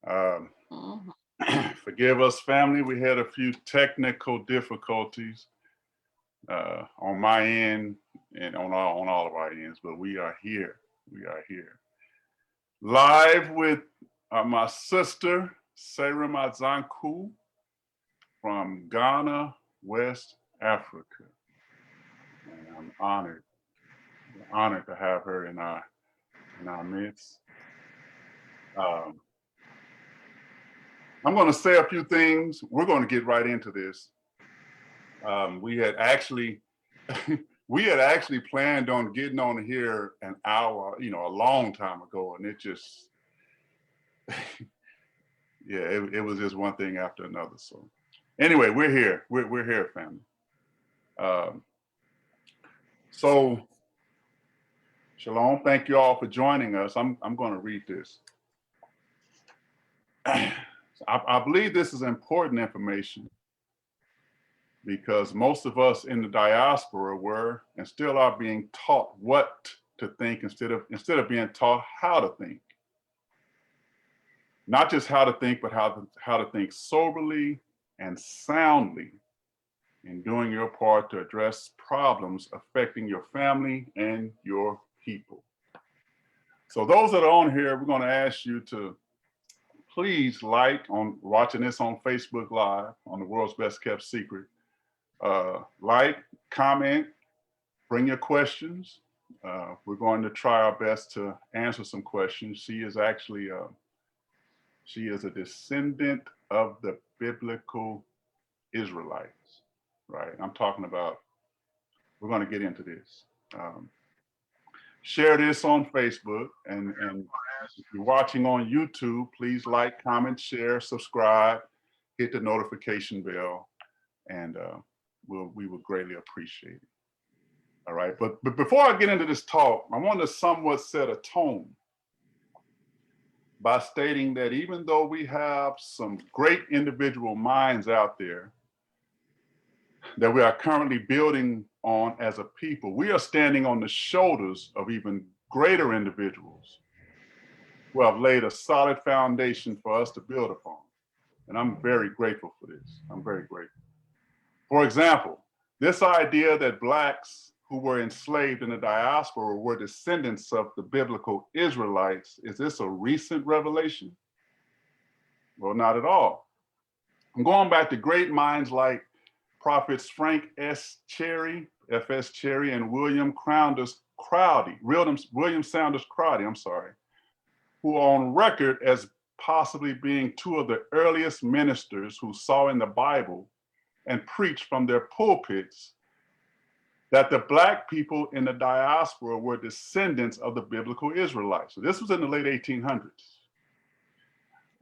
Um, Mhm. Forgive us, family. We had a few technical difficulties on my end and on all of our ends, but we are here. We are here. Live with my sister, Seyram Adzanku from Ghana, West Africa. And I'm honored to have her in our midst. I'm going to say a few things. We're going to get right into this. We had actually planned on getting on here an hour, a long time ago, and it just, yeah, it was just one thing after another. So, anyway, we're here. We're here, family. So, Shalom. Thank you all for joining us. I'm going to read this. I believe this is important information because most of us in the diaspora were and still are being taught what to think instead of being taught how to think. Not just how to think, but how to think soberly and soundly in doing your part to address problems affecting your family and your people. So those that are on here, we're going to ask you to please watching this on Facebook Live on the World's Best Kept Secret. Comment, bring your questions. We're going to try our best to answer some questions. She is actually, she is a descendant of the biblical Israelites, right? I'm talking about, we're going to get into this. Share this on Facebook, and if you're watching on YouTube, please like, comment, share, subscribe, hit the notification bell, and we would greatly appreciate it. All right, but before I get into this talk, I want to somewhat set a tone by stating that even though we have some great individual minds out there that we are currently building on as a people, we are standing on the shoulders of even greater individuals who have laid a solid foundation for us to build upon. And I'm very grateful for this. I'm very grateful. For example, this idea that Blacks who were enslaved in the diaspora were descendants of the biblical Israelites, is this a recent revelation? Well, not at all. I'm going back to great minds like Prophets Frank S. Cherry, F.S. Cherry, and William Sanders Crowdy, who are on record as possibly being two of the earliest ministers who saw in the Bible and preached from their pulpits that the Black people in the diaspora were descendants of the biblical Israelites. So this was in the late 1800s.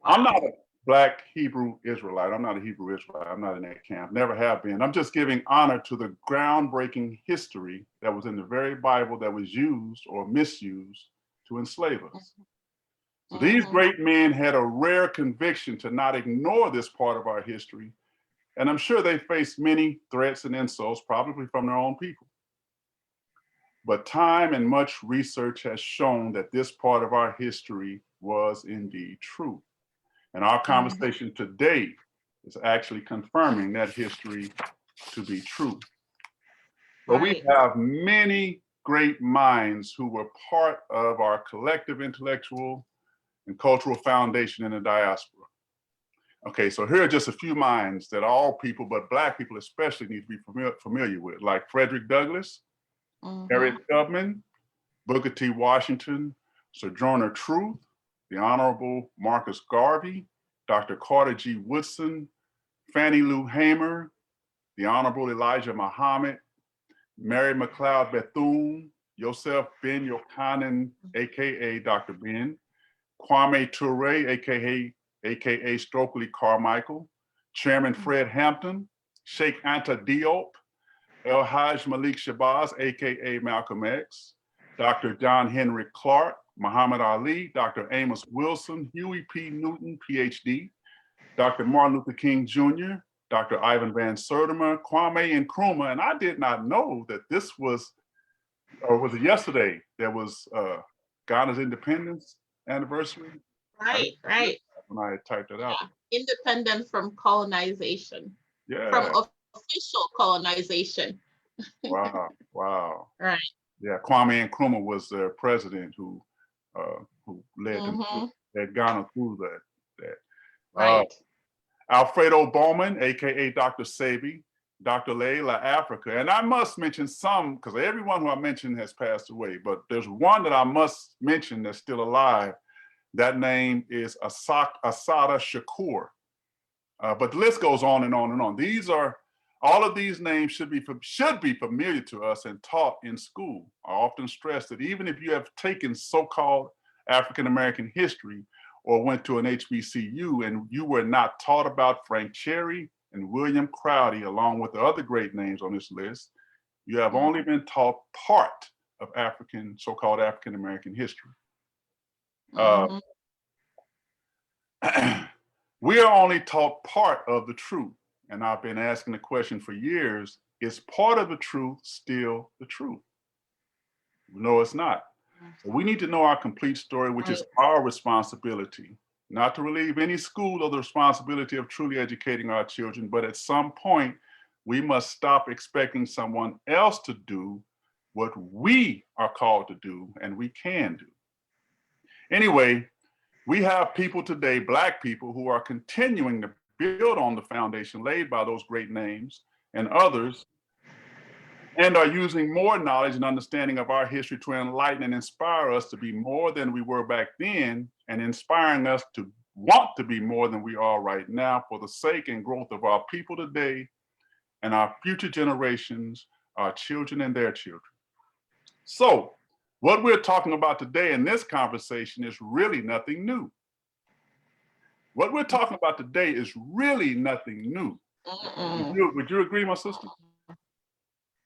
I'm not a Black Hebrew Israelite. I'm not a Hebrew Israelite. I'm not in that camp. Never have been. I'm just giving honor to the groundbreaking history that was in the very Bible that was used or misused to enslave us. So these great men had a rare conviction to not ignore this part of our history. And I'm sure they faced many threats and insults, probably from their own people. But time and much research has shown that this part of our history was indeed true. And our conversation today is actually confirming that history to be true. But we have many great minds who were part of our collective intellectual and cultural foundation in the diaspora. Okay, so here are just a few minds that all people, but Black people especially, need to be familiar with, like Frederick Douglass, Harriet Tubman, Booker T. Washington, Sojourner Truth, the Honorable Marcus Garvey, Dr. Carter G. Woodson, Fannie Lou Hamer, the Honorable Elijah Muhammad, Mary McLeod Bethune, Yosef Ben Yochanan, AKA Dr. Ben, Kwame Ture, AKA Stokely Carmichael, Chairman Fred Hampton, Sheikh Anta Diop, El Haj Malik Shabazz, AKA Malcolm X, Dr. John Henry Clark, Muhammad Ali, Dr. Amos Wilson, Huey P. Newton, PhD, Dr. Martin Luther King Jr., Dr. Ivan Van Sertima, Kwame Nkrumah, and I did not know that this was, or was it yesterday, that was Ghana's independence anniversary? Right. when I had typed it out. Independent from colonization. Yeah. From official colonization. Wow. Wow. Right. Yeah. Kwame Nkrumah was their president who led them through, led Ghana through that. Right. Alfredo Bowman, aka Dr. Sebi, Dr. Leila Africa, and I must mention some because everyone who I mentioned has passed away, but there's one that I must mention that's still alive. That name is Assata Shakur. But the list goes on and on and on. These are all of these names should be familiar to us and taught in school. I often stress that even if you have taken so-called African American history or went to an HBCU and you were not taught about Frank Cherry and William Crowdy, along with the other great names on this list, you have only been taught part of so-called African American history. We are only taught part of the truth. And I've been asking the question for years, is part of the truth still the truth? No, it's not. So we need to know our complete story, which is our responsibility, not to relieve any school of the responsibility of truly educating our children, but at some point, we must stop expecting someone else to do what we are called to do and we can do. Anyway, we have people today, Black people, who are continuing to build on the foundation laid by those great names and others, and are using more knowledge and understanding of our history to enlighten and inspire us to be more than we were back then, and inspiring us to want to be more than we are right now for the sake and growth of our people today and our future generations, our children and their children. So, what we're talking about today in this conversation is really nothing new. What we're talking about today is really nothing new. Would you agree, my sister?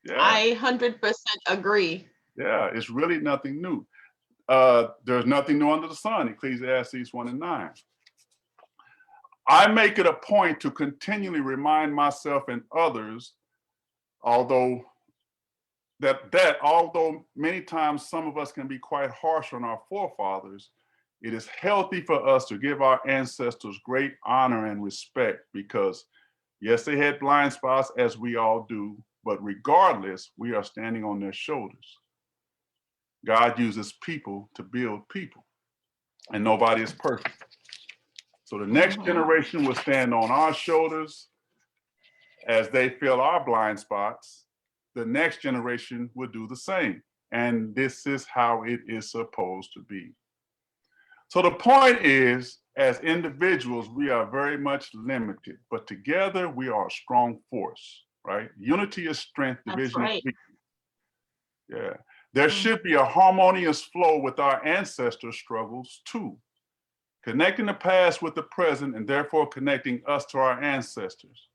Yeah. I 100% agree. Yeah, it's really nothing new. There's nothing new under the sun, Ecclesiastes 1:9. I make it a point to continually remind myself and others, although many times some of us can be quite harsh on our forefathers, it is healthy for us to give our ancestors great honor and respect because, yes, they had blind spots as we all do, but regardless, we are standing on their shoulders. God uses people to build people, and nobody is perfect. So the next generation will stand on our shoulders as they fill our blind spots. The next generation will do the same. And this is how it is supposed to be. So the point is, as individuals, we are very much limited, but together we are a strong force, right? Unity is strength, division is weakness. Yeah. There should be a harmonious flow with our ancestors' struggles too, connecting the past with the present and therefore connecting us to our ancestors.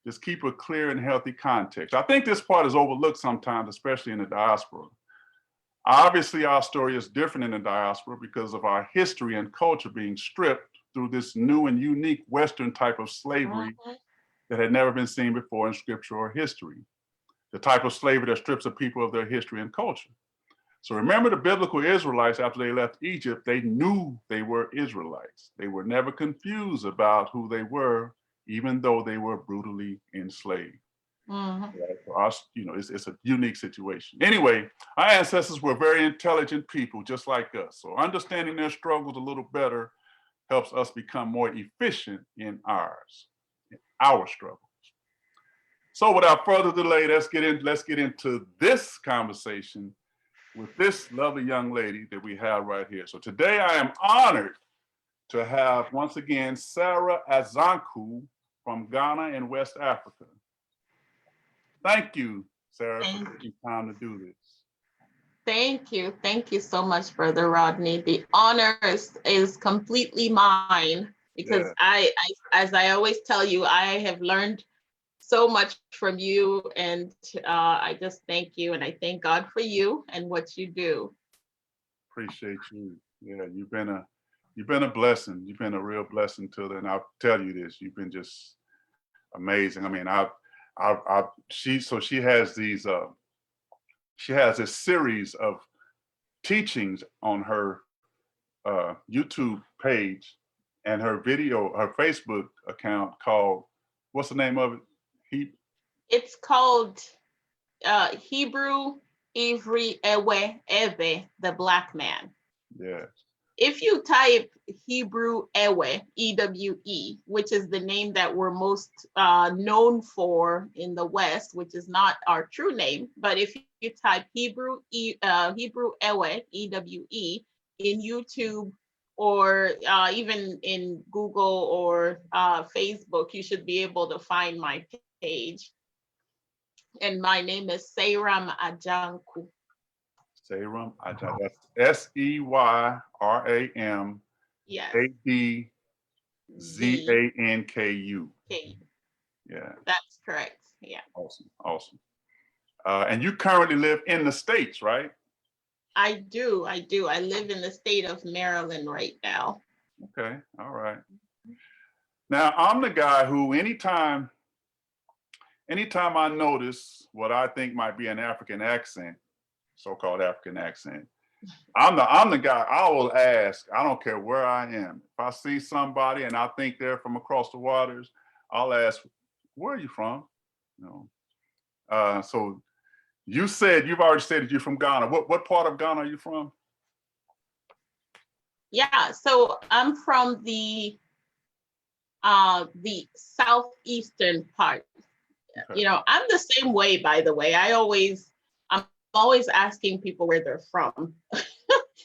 Just keep a clear and healthy context. I think this part is overlooked sometimes, especially in the diaspora. Obviously, our story is different in the diaspora because of our history and culture being stripped through this new and unique Western type of slavery that had never been seen before in scripture or history. The type of slavery that strips a people of their history and culture. So remember the biblical Israelites, after they left Egypt, they knew they were Israelites. They were never confused about who they were, even though they were brutally enslaved. For us, it's a unique situation. Anyway, our ancestors were very intelligent people, just like us. So understanding their struggles a little better helps us become more efficient in our struggles. So without further delay, let's get into this conversation with this lovely young lady that we have right here. So today I am honored to have, once again, Seyram Adzanku from Ghana in West Africa. Thank you, Sarah, for taking time to do this. Thank you. Thank you so much, Brother Rodney. The honor is completely mine because as I always tell you, I have learned so much from you, and I just thank you, and I thank God for you and what you do. Appreciate you. Yeah, you've been a blessing. You've been a real blessing to them. And I'll tell you this, you've been just amazing. I mean, she has these she has a series of teachings on her YouTube page and her Facebook account called, what's the name of it? It's called Hebrew Ewe Ehrverh, the Black Man. Yeah. If you type Hebrew Ewe, EWE, which is the name that we're most known for in the West, which is not our true name, but if you type Hebrew Ewe, EWE, in YouTube or even in Google or Facebook, you should be able to find my page. And my name is Seyram Adzanku. Seyram Adzanku. That's SEYRAM Yes. ADZANKU. Okay. Yeah. That's correct. Yeah. Awesome. Awesome. And you currently live in the States, right? I do. I live in the state of Maryland right now. Okay. All right. Now, I'm the guy who anytime I notice what I think might be an African accent, so-called African accent, I'm the guy, I will ask, I don't care where I am. If I see somebody and I think they're from across the waters, I'll ask, where are you from? You know, so you've already said that you're from Ghana. What part of Ghana are you from? Yeah, so I'm from the southeastern part. Okay. You know, I'm the same way, by the way. I'm always asking people where they're from.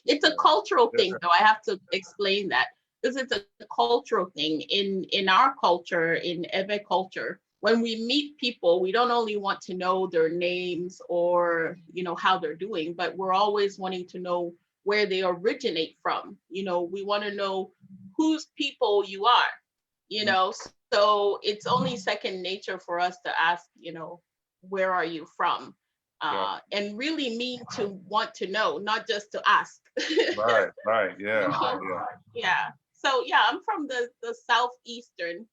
It's a cultural thing, though. I have to explain that because it's a cultural thing in our culture, in Ewe culture. When we meet people, we don't only want to know their names or, you know, how they're doing, but we're always wanting to know where they originate from. You know, we want to know whose people you are, you know, so it's only second nature for us to ask, you know, where are you from? And really mean to want to know, not just to ask. Right, yeah. You know? Yeah. So yeah, I'm from the southeastern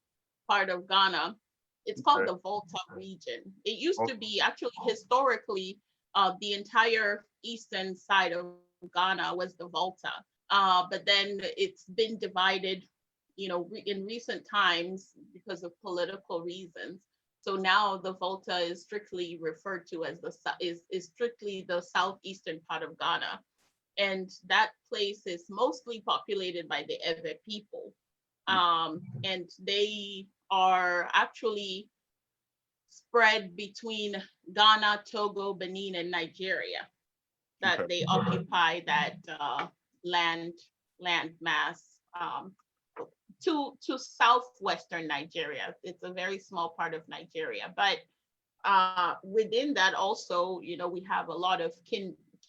part of Ghana. It's called the Volta region. It used to be actually historically the entire eastern side of Ghana was the Volta. But then it's been divided, you know, in recent times because of political reasons. So now the Volta is strictly referred to as is strictly the southeastern part of Ghana. And that place is mostly populated by the Ewe people. And they are actually spread between Ghana, Togo, Benin, and Nigeria. That they occupy that land mass to southwestern Nigeria. It's a very small part of Nigeria, but within that also, you know, we have a lot of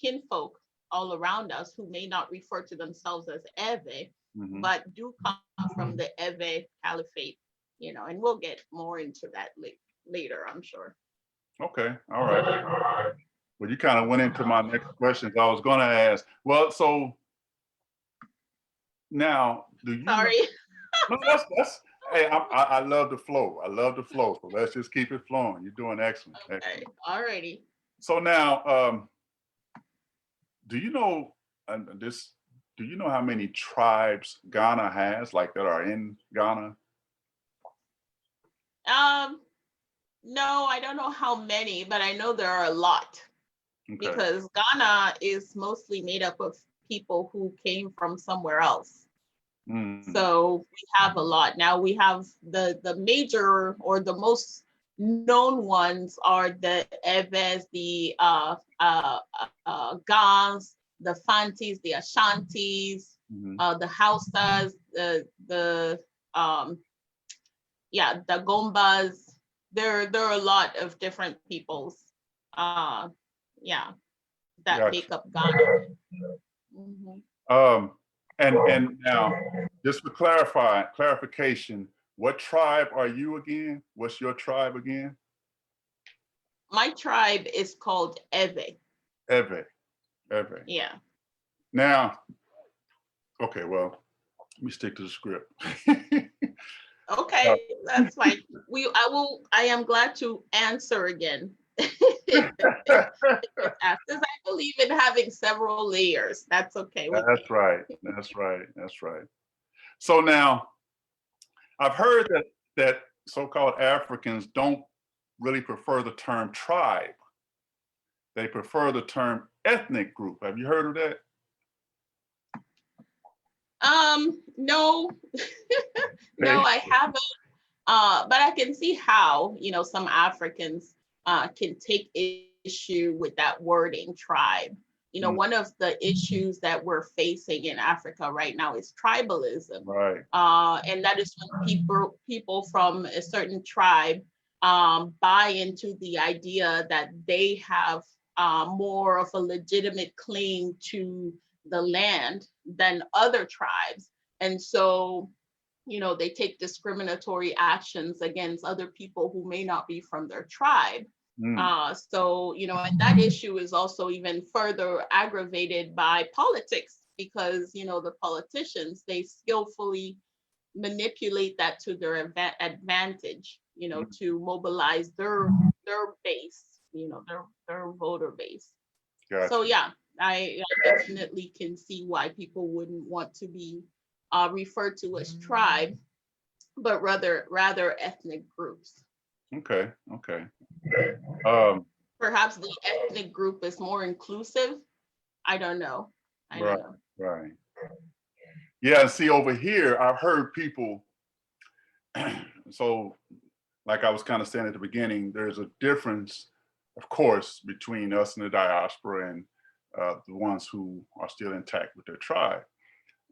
kinfolk all around us who may not refer to themselves as Ewe, but do come from the Ewe Caliphate, you know, and we'll get more into that later, I'm sure. Okay, all right. Well, you kind of went into my next questions. I was going to ask, well, so now, do you? Sorry. No, that's. Hey, I love the flow. I love the flow. So let's just keep it flowing. You're doing excellent. Okay. Excellent. Alrighty. So now, do you know this? Do you know how many tribes Ghana has, like that are in Ghana? No, I don't know how many, but I know there are a lot. Okay. Because Ghana is mostly made up of people who came from somewhere else. So we have a lot. Now we have the major or the most known ones are the Ehverh, the Gans, the Fantis, the Ashantis, the Hausas, the Gombas. There are a lot of different peoples. That make up Ghana. And now, just for clarification, what tribe are you again? What's your tribe again? My tribe is called Ewe. Ewe. Yeah. Now, okay, well, let me stick to the script. Okay, that's fine. I am glad to answer again. Because I believe in having several layers. That's okay. That's right. So now I've heard that so-called Africans don't really prefer the term tribe. They prefer the term ethnic group. Have you heard of that? No, no, I haven't. But I can see how, some Africans can take issue with that wording, tribe. One of the issues that we're facing in Africa right now is tribalism. Right. And that is when people from a certain tribe buy into the idea that they have more of a legitimate claim to the land than other tribes. And so, they take discriminatory actions against other people who may not be from their tribe. So, and that issue is also even further aggravated by politics because, the politicians, they skillfully manipulate that to their advantage, to mobilize their base, their voter base. Gotcha. So yeah, I definitely can see why people wouldn't want to be referred to as tribe, but rather ethnic groups. Okay. Perhaps the ethnic group is more inclusive. I don't know. Right. Yeah, see over here, I've heard people, so like I was kind of saying at the beginning, there's a difference, of course, between us and the diaspora and the ones who are still intact with their tribe.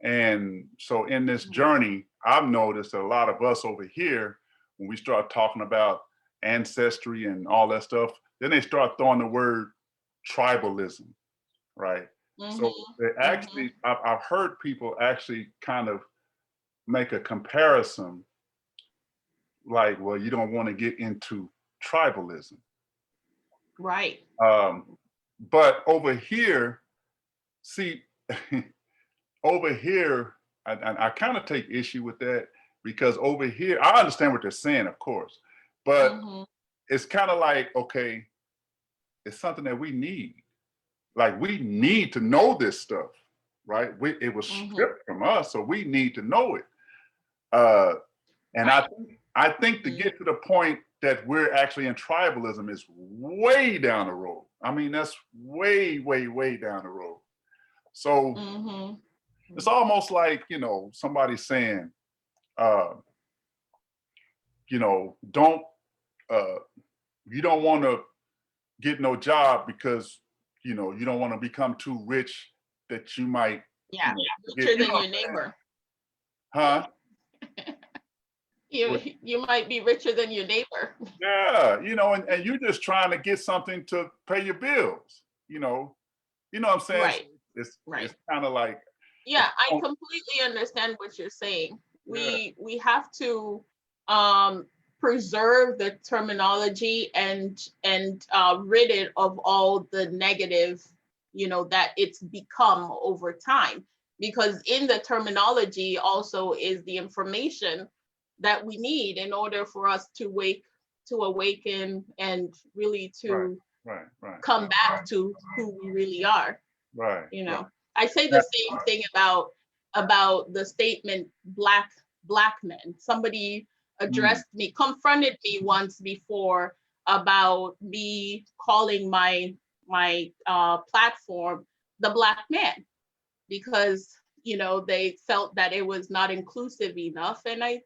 And so in this journey, I've noticed that a lot of us over here, when we start talking about ancestry and all that stuff, then they start throwing the word tribalism, right? So they actually, I've heard people actually kind of make a comparison like, well, you don't want to get into tribalism. Right. But over here, see, over here, I kind of take issue with that because over here, I understand what they're saying, of course, but it's kind of like, okay, it's something that we need. Like we need to know this stuff, right? It was stripped from us, so we need to know it. And I think to get to the point that we're actually in tribalism is way down the road. I mean, that's way down the road. So it's almost like, somebody saying, don't, you don't want to get no job because, you don't want to become too rich that you might. Yeah, richer than your neighbor. Huh? You might be richer than your neighbor. Yeah, and you're just trying to get something to pay your bills, you know what I'm saying? Right. It's kind of like. Yeah, I completely understand what you're saying. Yeah. We have to preserve the terminology and rid it of all the negative, that it's become over time. Because in the terminology also is the information that we need in order for us to awaken and really to come back to who we really are. Right. I say the same thing about the statement black men. Somebody confronted me once before about me calling my platform the Black Man because they felt that it was not inclusive enough, and I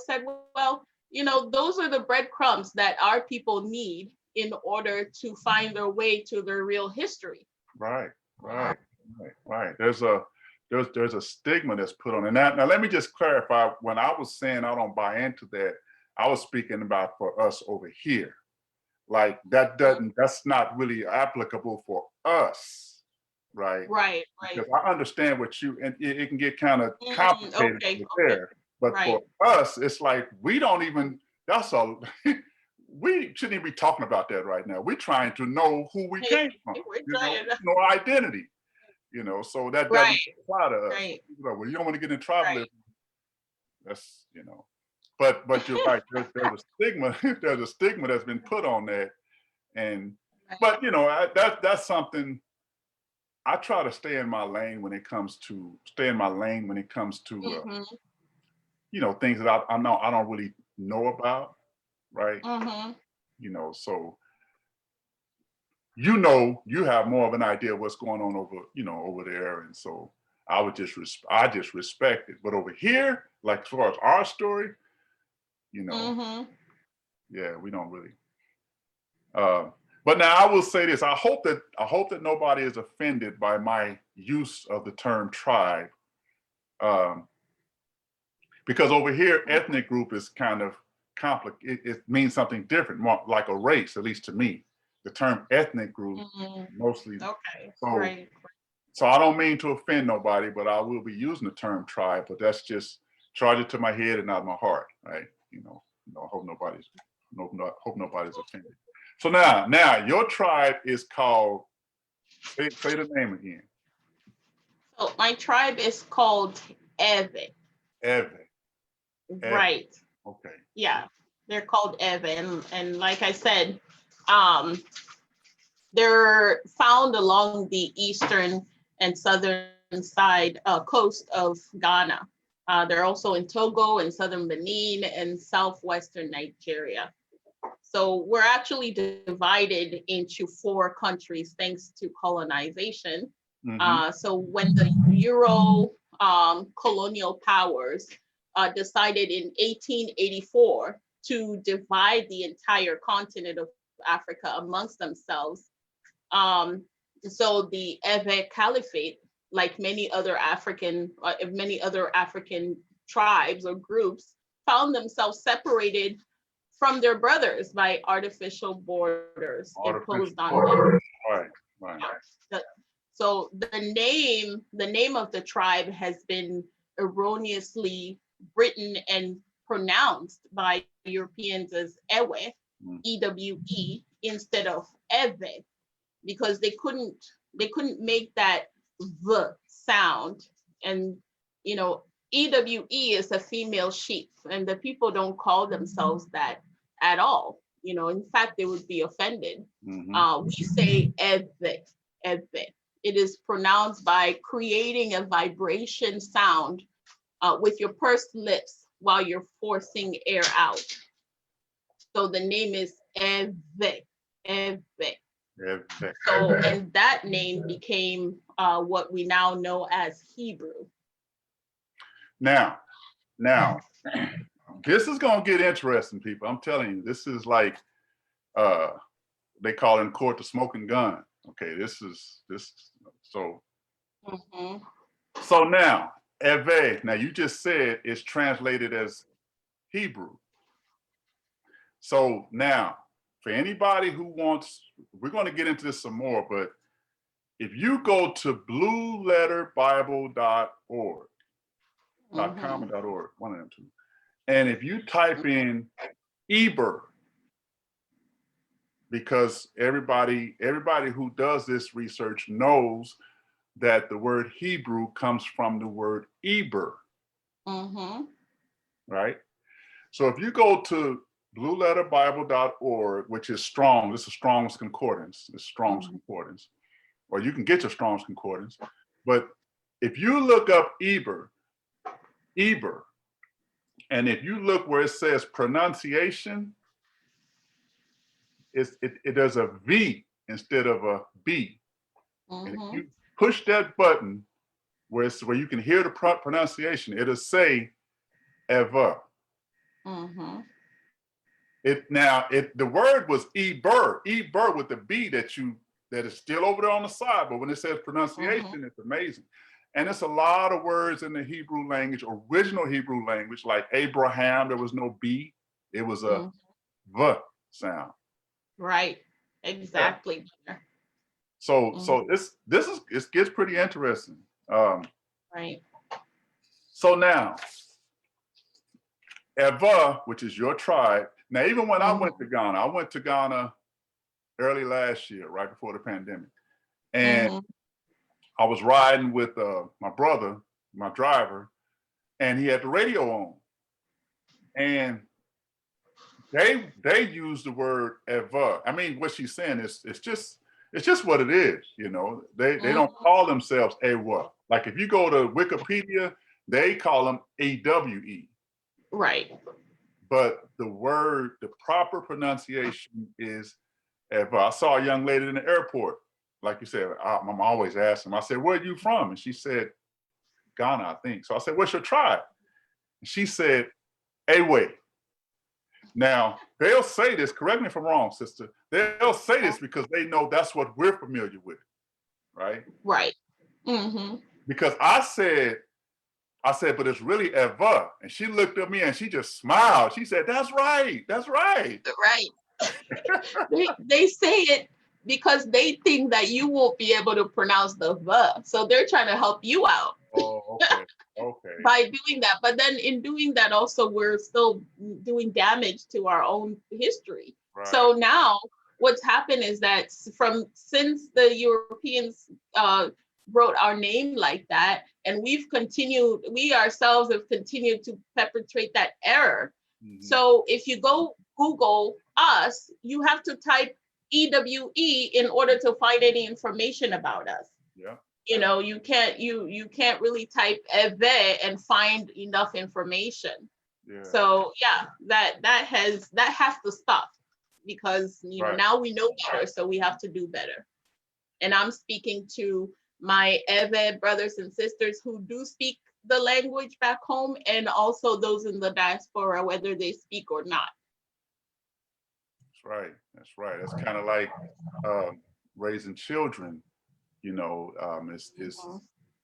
said, well, those are the breadcrumbs that our people need in order to find their way to their real history. Right. There's a stigma that's put on it. Now let me just clarify. When I was saying I don't buy into that, I was speaking about for us over here. Like that's not really applicable for us, right? Right. Because I understand and it can get kind of complicated there. But for us, it's like we don't even. That's all. We shouldn't even be talking about that right now. We're trying to know who we came from. Know our identity. So that doesn't apply to us. Right. Well, you don't want to get in tribalism. Right. That's But you're right. There's a stigma. There's a stigma that's been put on that, but that's something. I try to stay in my lane when it comes to things that I know I don't really know about, right? Mm-hmm. So you have more of an idea of what's going on over there, and so I just respect it. But over here, like as far as our story, Mm-hmm. yeah, we don't really. But now I will say this: I hope that nobody is offended by my use of the term tribe, because over here, ethnic group is kind of complicated. It means something different, more like a race, at least to me. The term ethnic group mostly. Okay. So, Right. so I don't mean to offend nobody, but I will be using the term tribe. But that's just charge it to my head and not my heart, right? Hope nobody's offended. So now your tribe is called. Say the name again. So my tribe is called Ewe. Ehrverh. Right. Okay. Yeah. They're called Ewe. And like I said, they're found along the eastern and southern side coast of Ghana. They're also in Togo and southern Benin and southwestern Nigeria. So we're actually divided into 4 countries thanks to colonization. So when the Euro colonial powers decided in 1884 to divide the entire continent of Africa amongst themselves, so the Ewe Caliphate, like many other African tribes or groups, found themselves separated from their brothers by artificial borders imposed on them. Right. So the name of the tribe has been erroneously written and pronounced by Europeans as Ewe, E-W-E, instead of Ehverh, because they couldn't make that V sound. And EWE is a female sheep, and the people don't call themselves that at all. In fact, they would be offended. We say Ehverh. It is pronounced by creating a vibration sound with your pursed lips while you're forcing air out. So the name is Ehverh. So, and that name became what we now know as Hebrew. Now, this is gonna get interesting, people. I'm telling you, this is like they call in court the smoking gun. Okay, this. So now, Ewe. Now you just said it's translated as Hebrew. So now, for anybody who wants, we're going to get into this some more, but if you go to blueletterbible.org, .com and .org, one of them two, and if you type in Ehverh, because everybody who does this research knows that the word Hebrew comes from the word Ehverh, right? So if you go to blueletterbible.org, which is Strong, this is Strong's Concordance, Concordance, or you can get your Strong's Concordance, but if you look up Ehverh, and if you look where it says pronunciation, there's a V instead of a B. And if you push that button where you can hear the pronunciation, it'll say Ehverh. The word was Ehverh with the B that is still over there on the side, but when it says pronunciation, it's amazing. And it's a lot of words in the Hebrew language, original Hebrew language, like Abraham, there was no B, it was a V sound. Right, exactly. Yeah. So it gets pretty interesting. Right. So now, Ehverh, which is your tribe. Now, even when I went to Ghana early last year, right before the pandemic. And I was riding with my brother, my driver, and he had the radio on. And they use the word Ehverh. I mean, what she's saying is it's just what it is, They don't call themselves Ewe. Like if you go to Wikipedia, they call them AWE. Right. But the proper pronunciation is Ehrverh. I saw a young lady in the airport, like you said, I'm always asking. I said, where are you from? And she said, Ghana, I think. So I said, what's your tribe? And she said, Ewe. Now, they'll say this, correct me if I'm wrong, sister. They'll say this because they know that's what we're familiar with, right? Right. Mm-hmm. Because I said, but it's really Ehrverh. And she looked at me and she just smiled. She said, that's right, that's right. Right. they say it because they think that you won't be able to pronounce the V. So they're trying to help you out. Oh, okay. By doing that. But then in doing that also, we're still doing damage to our own history. Right. So now what's happened is that since the Europeans wrote our name like that, and we ourselves have continued to perpetrate that error. Mm-hmm. So if you go Google us, you have to type EWE in order to find any information about us. Yeah. You know, you can't really type Ehverh and find enough information. Yeah. So yeah, that has to stop, because you know, now we know better, so we have to do better. And I'm speaking to my Ehverh brothers and sisters who do speak the language back home, and also those in the diaspora, whether they speak or not. That's right. That's kind of like raising children. You know,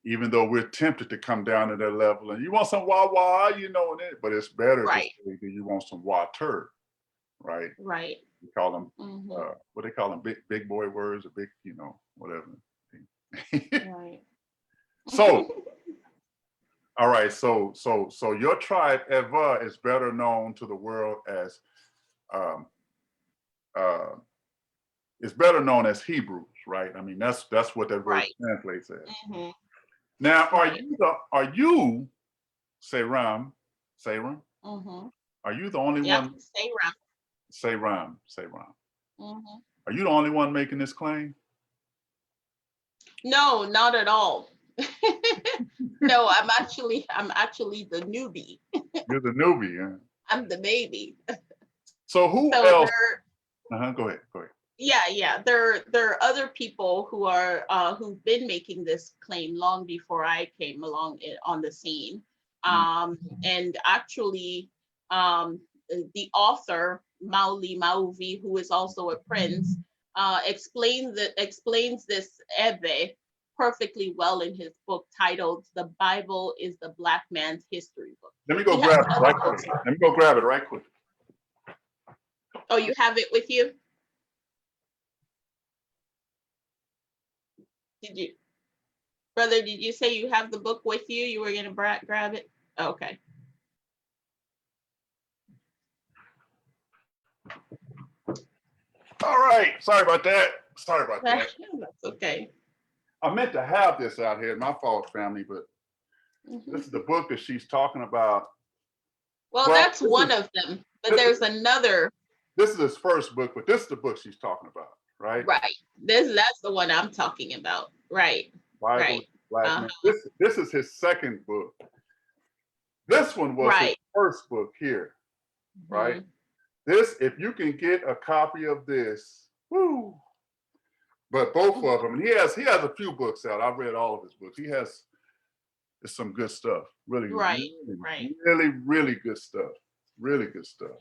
even though we're tempted to come down to their level, and you want some wah, you know, but it's better to say that you want some water, right? Right. We call them, what they call them, big boy words, or big, you know, whatever. Right. So, all right. So your tribe, Ehrverh, is better known to the world as, it's better known as Hebrews, right? I mean, that's what that word translates as. Mm-hmm. Now, are you Seyram? Mm-hmm. Are you the only one? Seyram. Mm-hmm. Are you the only one making this claim? No, not at all. No, I'm actually the newbie. You're the newbie, huh? I'm the baby. So who else? Go ahead. Yeah. There are other people who are who've been making this claim long before I came along on the scene. And actually, the author Mauli Mauvi, who is also a prince, explains this Ewe perfectly well in his book titled "The Bible is the Black Man's History Book." Let me go grab it right quick. Let me go grab it right quick. Oh, you have it with you? Brother, did you say you have the book with you? You were going to grab it? Okay. All right. Sorry about that. That's okay. I meant to have this out here. My fault, family, but this is the book that she's talking about. Well, that's one of them, but there's another. This is his first book, but this is the book she's talking about, right? Right. That's the one I'm talking about. Right. Bible, Black Man. This is his second book. This one was his first book here, right? Mm-hmm. This, if you can get a copy of this, woo. But both of them, and he has a few books out. I've read all of his books. He has some good stuff. Really good stuff. Really good stuff.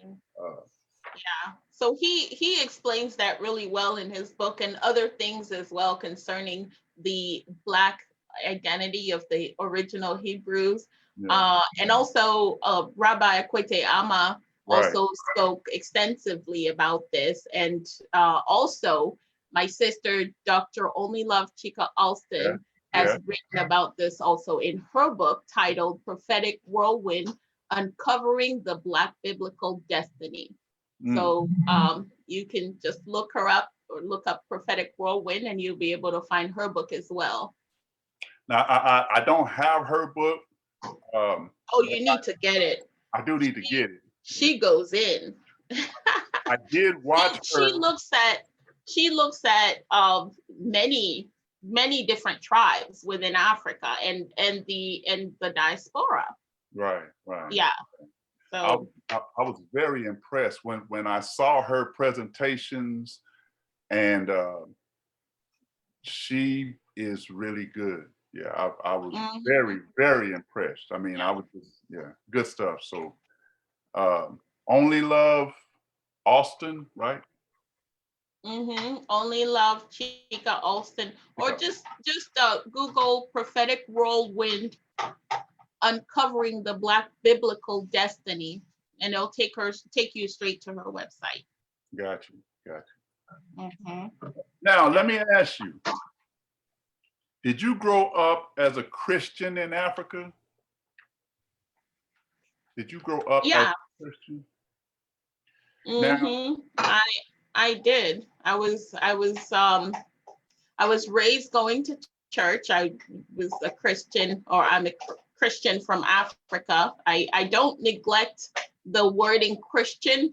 Yeah. So he explains that really well in his book, and other things as well concerning the Black identity of the original Hebrews. Yeah. And also Rabbi Akwete Ama also spoke extensively about this. And also my sister, Dr. Only Love Chika Alston, has written about this also in her book titled Prophetic Whirlwind, Uncovering the Black Biblical Destiny. So you can just look her up, or look up Prophetic Whirlwind, and you'll be able to find her book as well. Now, I don't have her book. You need to get it. I do need to get it. She goes in. I did watch her. She looks at many different tribes within Africa and the diaspora. Right. Yeah. So I was very impressed when I saw her presentations, and she is really good. Yeah, I was very, very impressed. I mean, I was just, yeah, good stuff. So Only Love Austin, right? Only Love Chica Austin, or just Google prophetic whirlwind uncovering the Black biblical destiny, and it'll take you straight to her website. Got you. Now let me ask you, did you grow up as a Christian in Africa? Did you grow up as a Christian? Now, I did. I was raised going to church. I was a Christian, or I'm a Christian from Africa. I don't neglect the wording Christian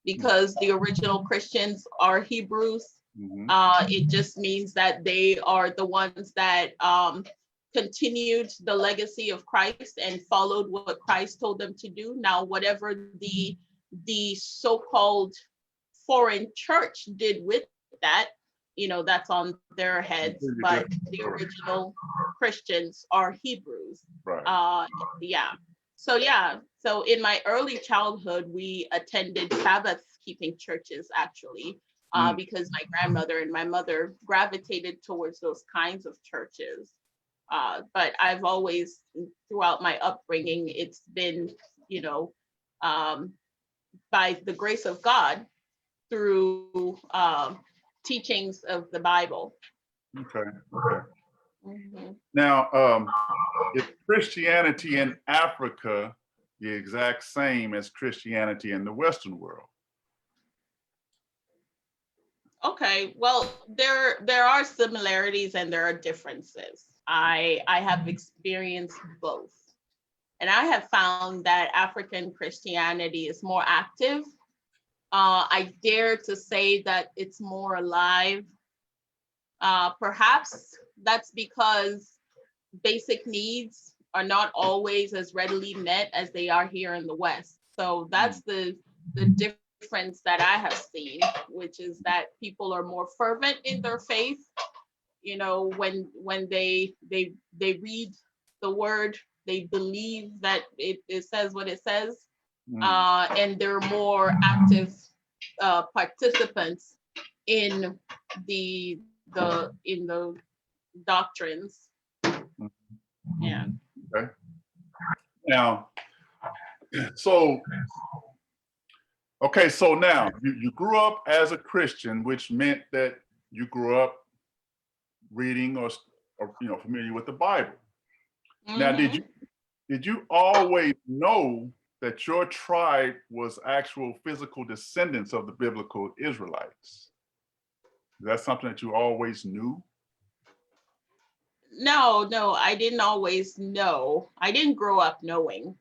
because the original Christians are Hebrews. It just means that they are the ones that continued the legacy of Christ and followed what Christ told them to do. Now, whatever the so-called foreign church did with that, that's on their heads, but the original Christians are Hebrews. Right. So in my early childhood, we attended Sabbath keeping churches, actually, because my grandmother and my mother gravitated towards those kinds of churches. But I've always, throughout my upbringing, it's been, by the grace of God, through teachings of the Bible. Okay. Now, is Christianity in Africa the exact same as Christianity in the Western world? Okay, well, there are similarities and there are differences. I have experienced both. And I have found that African Christianity is more active. I dare to say that it's more alive. Perhaps that's because basic needs are not always as readily met as they are here in the West. So that's the difference that I have seen, which is that people are more fervent in their faith. When they read the word, they believe that it says what it says, and they're more active participants in the doctrines. Yeah. Okay. Now, so now you grew up as a Christian, which meant that you grew up reading or familiar with the Bible. Now, did you always know that your tribe was actual physical descendants of the biblical Israelites? Is that something that you always knew? No, I didn't always know. I didn't grow up knowing.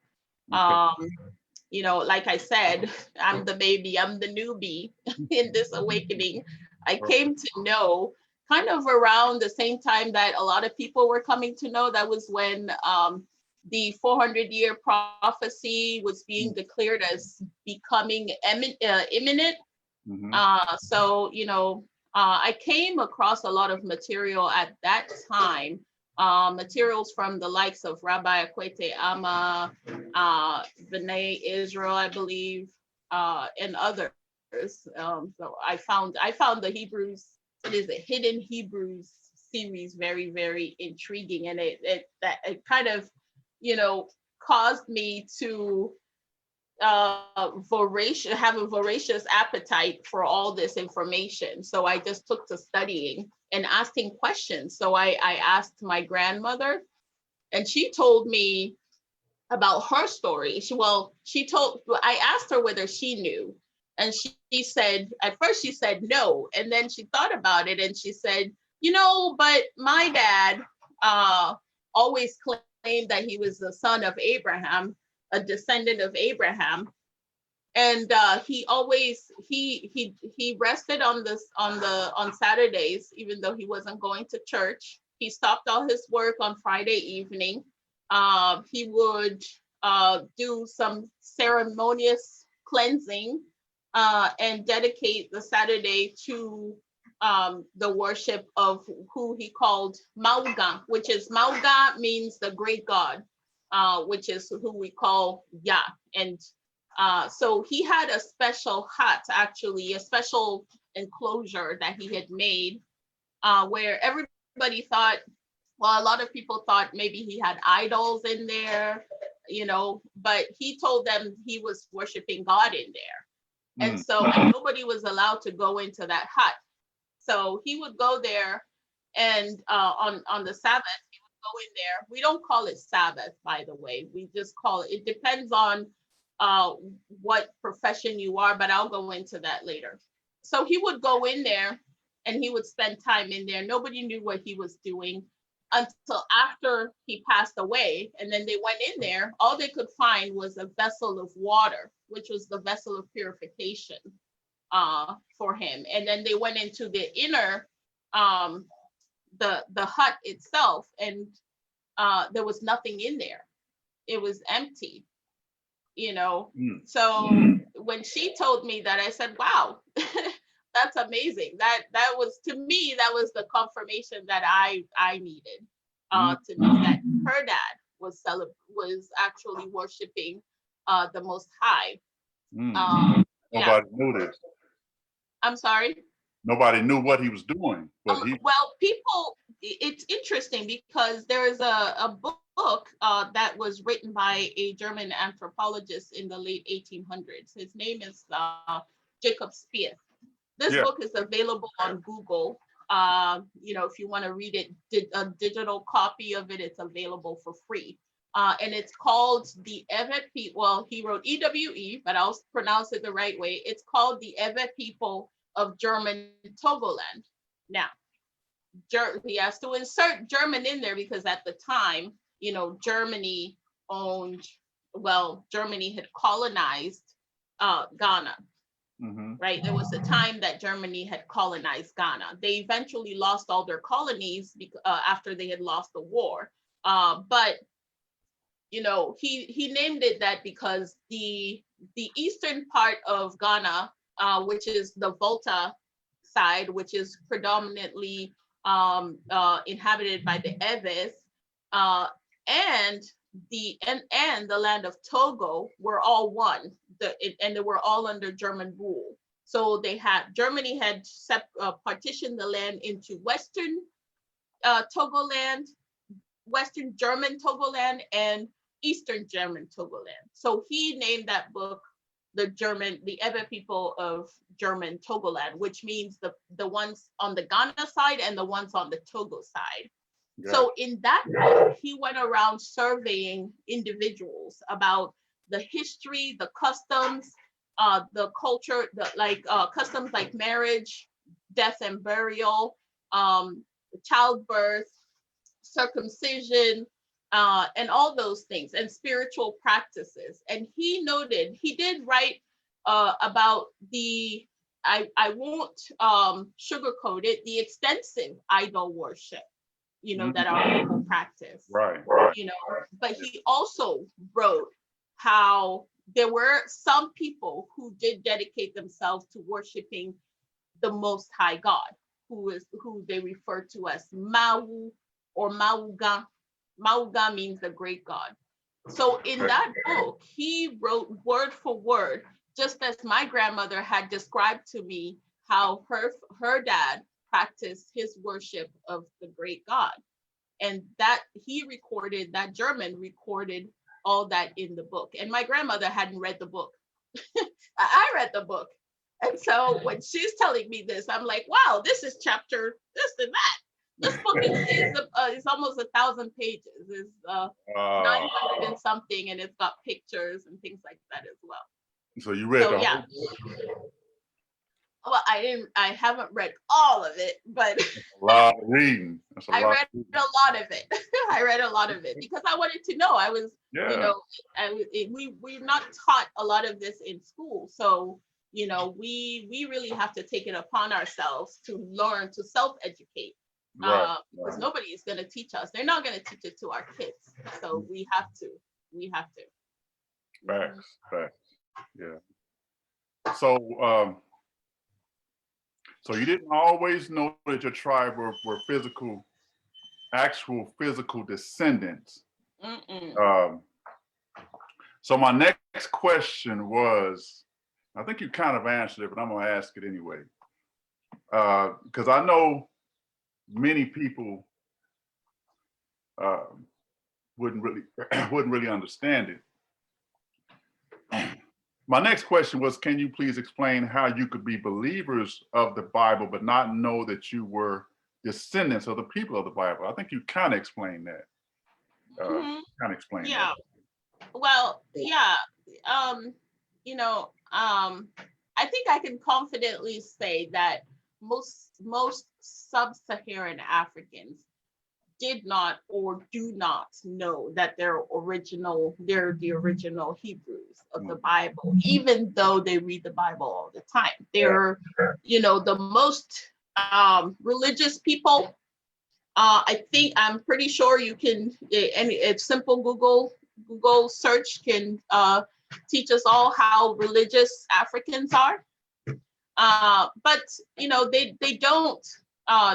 Okay. Like I said, I'm the baby, I'm the newbie in this awakening. I came to know kind of around the same time that a lot of people were coming to know. That was when the 400-year prophecy was being declared as becoming imminent. I came across a lot of material at that time, materials from the likes of Rabbi Akwete Ama, B'nai Israel, I believe, and others. So I found the Hebrews, it is a Hidden Hebrews series, very, very intriguing, and it kind of, caused me to have a voracious appetite for all this information. So I just took to studying and asking questions. So I asked my grandmother, and she told me about her story. I asked her whether she knew, and she said, at first she said no, and then she thought about it and she said, but my dad always claimed that he was the son of Abraham, a descendant of Abraham, and he always he rested on Saturdays, even though he wasn't going to church. He stopped all his work on Friday evening. He would do some ceremonious cleansing and dedicate the Saturday to the worship of who he called Mauga, which is Mauga means the great God, which is who we call Yah. And so he had a special hut, actually, a special enclosure that he had made where everybody thought, well, a lot of people thought maybe he had idols in there, you know, but he told them he was worshiping God in there. And so nobody was allowed to go into that hut. So he would go there, and on the Sabbath, he would go in there. We don't call it Sabbath, by the way. We just call it, it depends on what profession you are, but I'll go into that later. So he would go in there and he would spend time in there. Nobody knew what he was doing until after he passed away. And then they went in there. All they could find was a vessel of water, which was the vessel of purification for him. And then they went into the inner, the hut itself, and there was nothing in there. It was empty, you know. So when she told me that, I said, wow, that's amazing. That was, to me, that was the confirmation that I needed to know that her dad was actually worshiping the Most High. Nobody knew this. I'm sorry? Nobody knew what he was doing. But well, people, it's interesting because there is a book that was written by a German anthropologist in the late 1800s. His name is Jacob Spieth. This book is available on Google. You know, if you want to read it, a digital copy of it, it's available for free. And it's called the Ehverh People. Well, he wrote EWE, but I'll pronounce it the right way. It's called the Ehverh People of German Togoland. Now, he has to insert German in there because at the time, you know, Germany had colonized Ghana. Right? There was a time that Germany had colonized Ghana. They eventually lost all their colonies after they had lost the war. But you know, he named it that because the eastern part of Ghana, which is the Volta side, which is predominantly inhabited by the Eves, and the land of Togo were all one, and they were all under German rule. So Germany had partitioned the land into Western Togoland, Western German Togoland, and Eastern German Togoland. So he named that book the Ewe People of German Togoland, which means the ones on the Ghana side and the ones on the Togo side. Yeah. So in that book, he went around surveying individuals about the history, the customs, the culture, customs like marriage, death and burial, childbirth, circumcision, and all those things, and spiritual practices. And he did write about I won't sugarcoat it, the extensive idol worship, you know, that our people practice. Right. You know, but he also wrote how there were some people who did dedicate themselves to worshiping the Most High God, who they refer to as Mau or Mauga. Mauga means the great God. So in that book, he wrote word for word, just as my grandmother had described to me how her dad practiced his worship of the great God. And that German recorded all that in the book. And my grandmother hadn't read the book. I read the book. And so when she's telling me this, I'm like, wow, this is chapter this and that. This book is almost 1,000 pages. It's 900 and something, and it's got pictures and things like that as well. So you read the whole book? Well, I haven't read all of it, but a lot of reading. I read a lot of it. I read a lot of it because I wanted to know. I was, you know, we're not taught a lot of this in school. So, you know, we really have to take it upon ourselves to learn, to self-educate. Because nobody is going to teach us. They're not going to teach it to our kids. So we have to. Facts. Yeah. So, so you didn't always know that your tribe were actual physical descendants. So my next question was, I think you kind of answered it, but I'm gonna ask it anyway. Because I know many people wouldn't really understand it. My next question was, can you please explain how you could be believers of the Bible but not know that you were descendants of the people of the Bible? I think you kind of explained that. Yeah. Well, yeah. I think I can confidently say that most sub-Saharan Africans did not or do not know that they're the original Hebrews of the Bible, even though they read the Bible all the time. They're, the most religious people. I'm pretty sure you can, a simple Google search can teach us all how religious Africans are. But they don't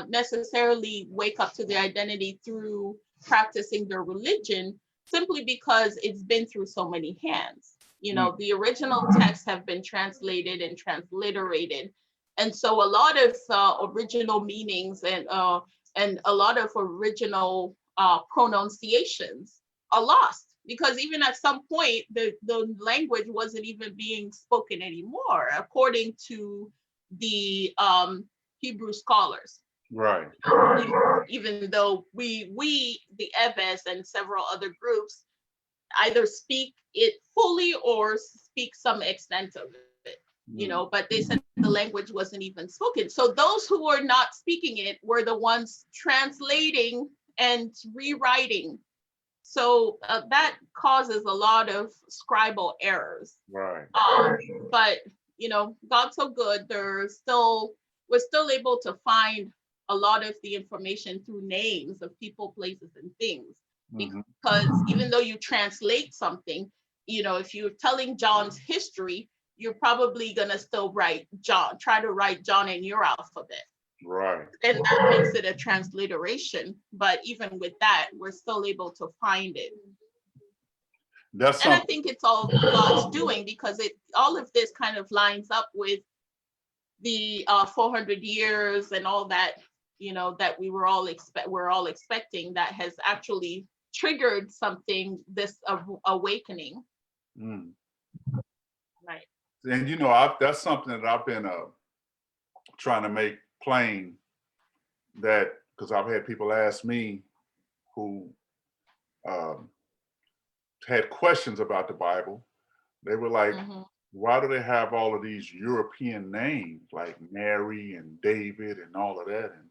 necessarily wake up to their identity through practicing their religion, simply because it's been through so many hands. The original texts have been translated and transliterated, and so a lot of original meanings and a lot of original pronunciations are lost, because even at some point the language wasn't even being spoken anymore, according to the Hebrew scholars. Right. Even though we the Ehverh and several other groups either speak it fully or speak some extent of it, but they said the language wasn't even spoken. So those who were not speaking it were the ones translating and rewriting. So that causes a lot of scribal errors. Right. But God's so good. We're still able to find a lot of the information through names of people, places, and things. Because even though you translate something, if you're telling John's history, you're probably gonna still try to write John in your alphabet. Right. And that makes it a transliteration. But even with that, we're still able to find it. And I think it's all God's doing, because all of this kind of lines up with the 400 years and all that, that we're all expecting, that has actually triggered something, this awakening. Right. And that's something that I've been trying to make plain, that because I've had people ask me who had questions about the Bible. They were like, why do they have all of these European names like Mary and David and all of that? And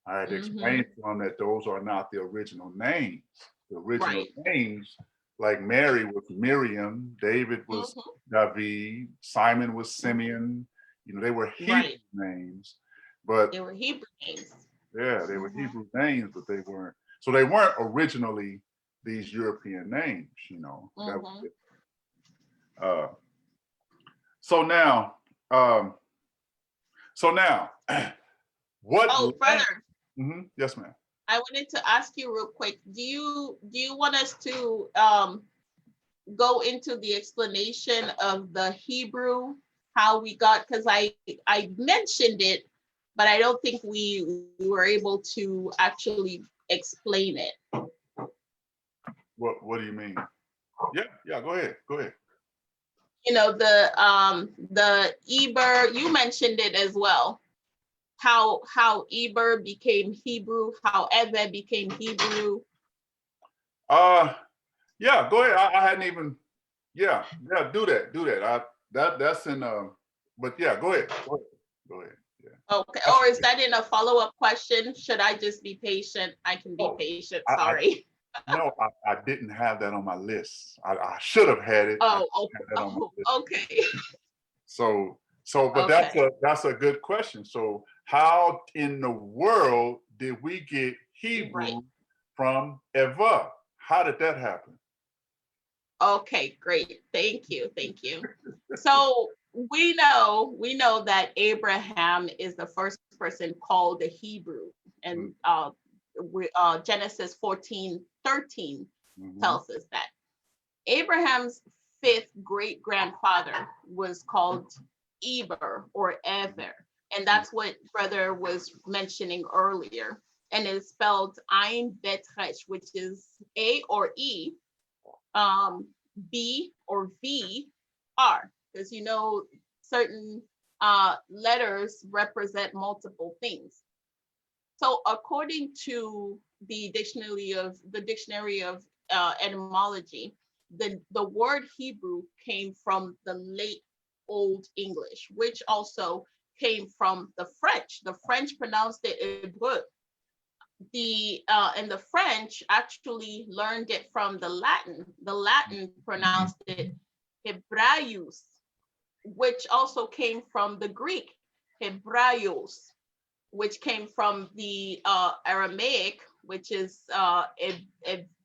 I had to explain to them that those are not the original names. The original names, like Mary was Miriam, David was David, Simon was Simeon. They were Hebrew names, but they were Hebrew names. Yeah, they were Hebrew names, but they weren't. So they weren't originally these European names. That was it. So now, what? Oh, brother. Yes, ma'am. I wanted to ask you real quick. Do you want us to go into the explanation of the Hebrew, how we got? Because I mentioned it, but I don't think we were able to actually explain it. What do you mean? Yeah. Go ahead. The Eber, you mentioned it as well. How Eber became Hebrew, how Ehverh became Hebrew. Yeah, go ahead. I hadn't even. Yeah, do that. That's in. But yeah, go ahead. Yeah. Okay. Or is that in a follow-up question? Should I just be patient? I can be patient. Sorry. No, I didn't have that on my list. I should have had it. Okay. But okay. That's a good question. So how in the world did we get Hebrew from Ehverh? How did that happen? Okay, great. Thank you. Thank you. So we know that Abraham is the first person called the Hebrew, and Genesis 14:13 tells us that Abraham's fifth great grandfather was called Eber or Ehverh, and that's what brother was mentioning earlier. And it's spelled Ein Bet Resh, which is A or E, B or V, R, because certain letters represent multiple things. So according to the dictionary of etymology, the word Hebrew came from the late Old English, which also came from the French. The French pronounced it Hébreu. And the French actually learned it from the Latin. The Latin pronounced it Hebraios, which also came from the Greek Hebraios, which came from the Aramaic, which is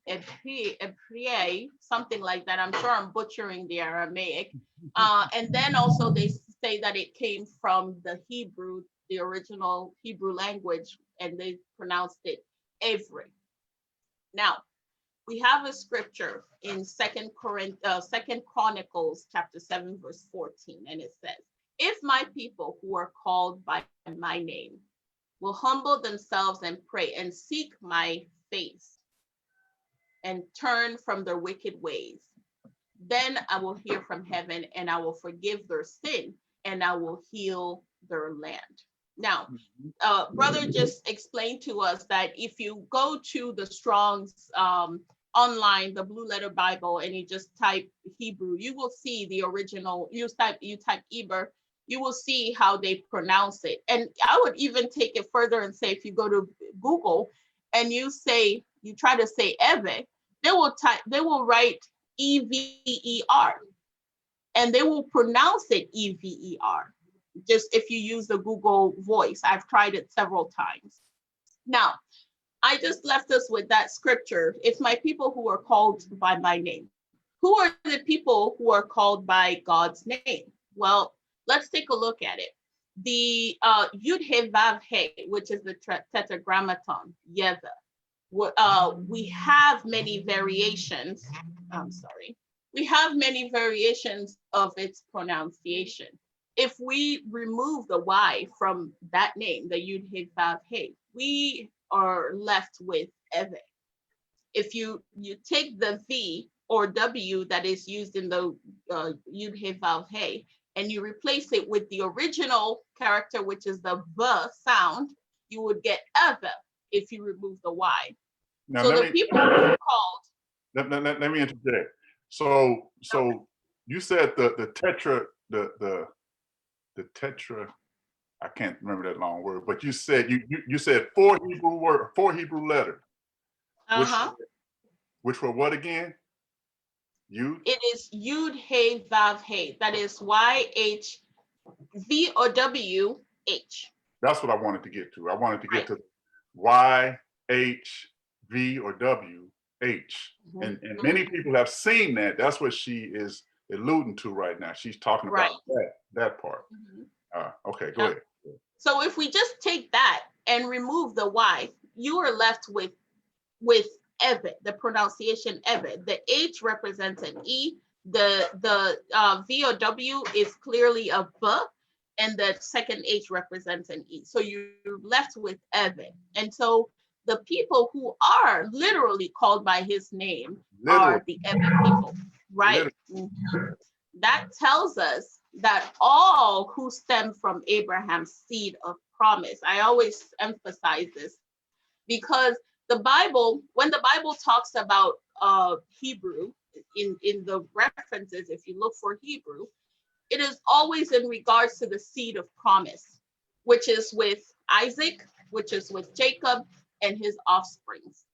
Evrei, something like that. I'm sure I'm butchering the Aramaic. And then also they say that it came from the Hebrew, the original Hebrew language, and they pronounced it Evrei. Now, we have a scripture in Second Chronicles chapter 7, verse 14, and it says, "If my people who are called by my name will humble themselves and pray and seek my face and turn from their wicked ways, then I will hear from heaven and I will forgive their sin and I will heal their land." Now, brother just explained to us that if you go to the Strong's online, the Blue Letter Bible, and you just type Hebrew, you will see the original. You type Eber, you will see how they pronounce it. And I would even take it further and say, if you go to Google and you try to say Ewe, they will write EVER, and they will pronounce it EVER. Just if you use the Google voice. I've tried it several times. Now, I just left us with that scripture. If my people who are called by my name, who are the people who are called by God's name? Well, let's take a look at it. The Yud He Vav He, which is the tetragrammaton, Ehverh. We have many variations. I'm sorry. We have many variations of its pronunciation. If we remove the Y from that name, the Yud He Vav He, we are left with Ehverh. If you take the V or W that is used in the Yud He Vav He, and you replace it with the original character, which is the V sound, you would get Ehverh if you remove the Y. Now, so the people who are called. Let me interject. So you said the tetra, I can't remember that long word, but you said you said four Hebrew letters. Which were what again? Yud? It is Yud He Vav He. That is YH V or W H. That's what I wanted to get to. I wanted to get to Y H V or W H. And many people have seen that. That's what she is alluding to right now. She's talking about that part. Okay, go ahead. So if we just take that and remove the Y, you are left with Ehverh, the pronunciation Ehverh. The H represents an E. The V or W is clearly a B, and the second H represents an E. So you're left with Ehverh. And so the people who are literally called by his name are the Ehverh people, right? That tells us that all who stem from Abraham's seed of promise. I always emphasize this because the Bible, when the Bible talks about Hebrew in the references, if you look for Hebrew, it is always in regards to the seed of promise, which is with Isaac, which is with Jacob and his offsprings.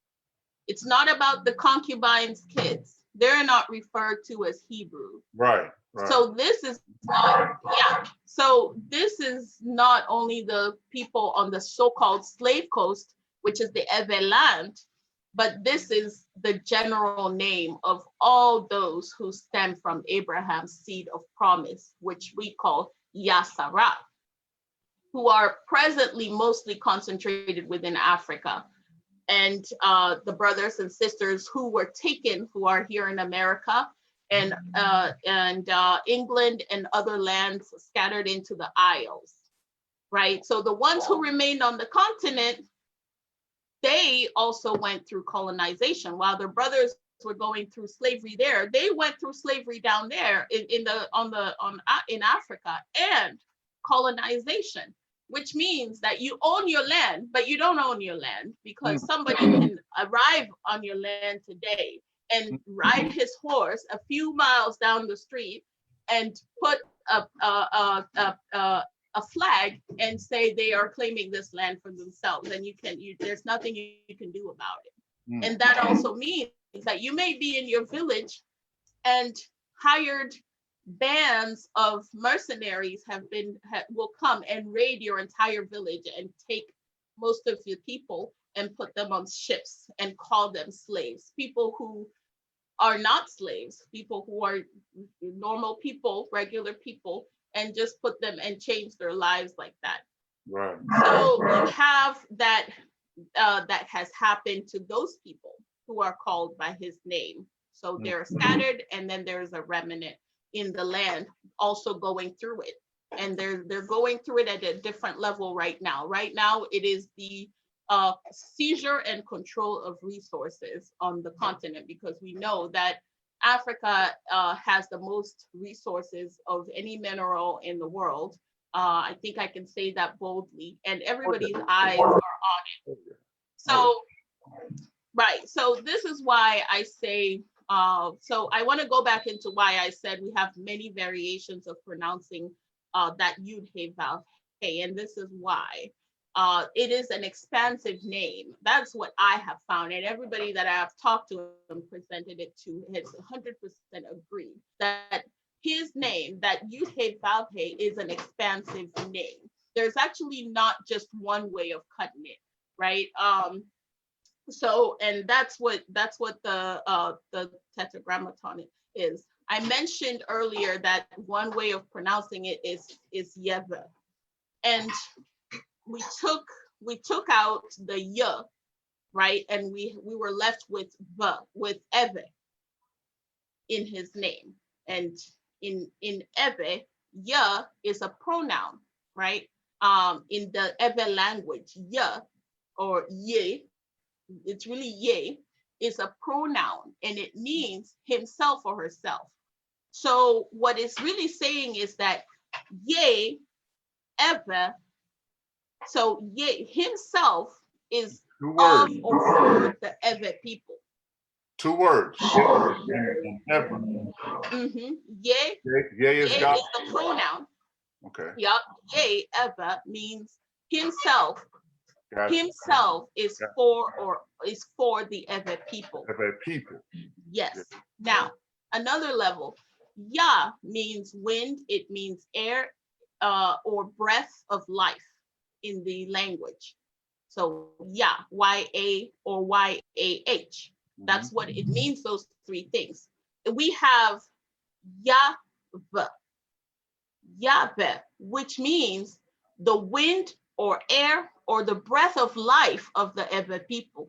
It's not about the concubine's kids. They're not referred to as Hebrew. Right. So this is not, so this is not only the people on the so-called slave coast, which is the Ewe land, but this is the general name of all those who stem from Abraham's seed of promise, which we call Yasara, who are presently mostly concentrated within Africa. And the brothers and sisters who were taken, who are here in America and England and other lands scattered into the Isles, right? So the ones who remained on the continent, they also went through colonization. While their brothers were going through slavery there, they went through slavery down there in Africa, and colonization, which means that you own your land, but you don't own your land, because somebody can arrive on your land today and ride his horse a few miles down the street and put a flag and say they are claiming this land for themselves, and there's nothing you can do about it. And that also means that you may be in your village and hired bands of mercenaries will come and raid your entire village and take most of your people and put them on ships and call them slaves. People who are not slaves, people who are normal people, regular people, and just put them and change their lives like that. Right. So you have that that has happened to those people who are called by his name. So they're scattered, and then there's a remnant in the land also going through it. And they're going through it at a different level right now. Right now, it is the seizure and control of resources on the continent, because we know that Africa has the most resources of any mineral in the world. I think I can say that boldly, and everybody's eyes are on it. So, right, so this is why I say, so I want to go back into why I said we have many variations of pronouncing that Yud He Vav He, and this is why. It is an expansive name. That's what I have found, and everybody that I have talked to and presented it to has 100% agreed that his name, that Yud He Vav He, is an expansive name. There's actually not just one way of cutting it, right? So, and that's what the tetragrammaton is. I mentioned earlier that one way of pronouncing it is Ehverh, and we took out the y, right, and we were left with Ehverh in his name. And in Ehverh, y is a pronoun, right? In the Ehverh language, y or ye, it's really ye, is a pronoun, and it means himself or herself. So what it's really saying is that ye Ehverh, so ye himself is of or for the Ewe people. 2 words. Ehverh. Ye is God. Is the pronoun. Okay. Yup. Ye Ehverh means himself. Gotcha. Himself is for the Ewe people. Ewe people. Yes. Yeah. Now, another level. Ya means wind. It means air or breath of life in the language. So ya, Y-A or Y-A-H. That's what it means, those 3 things. We have Ehverh, Ehverh, which means the wind or air or the breath of life of the Ewe people.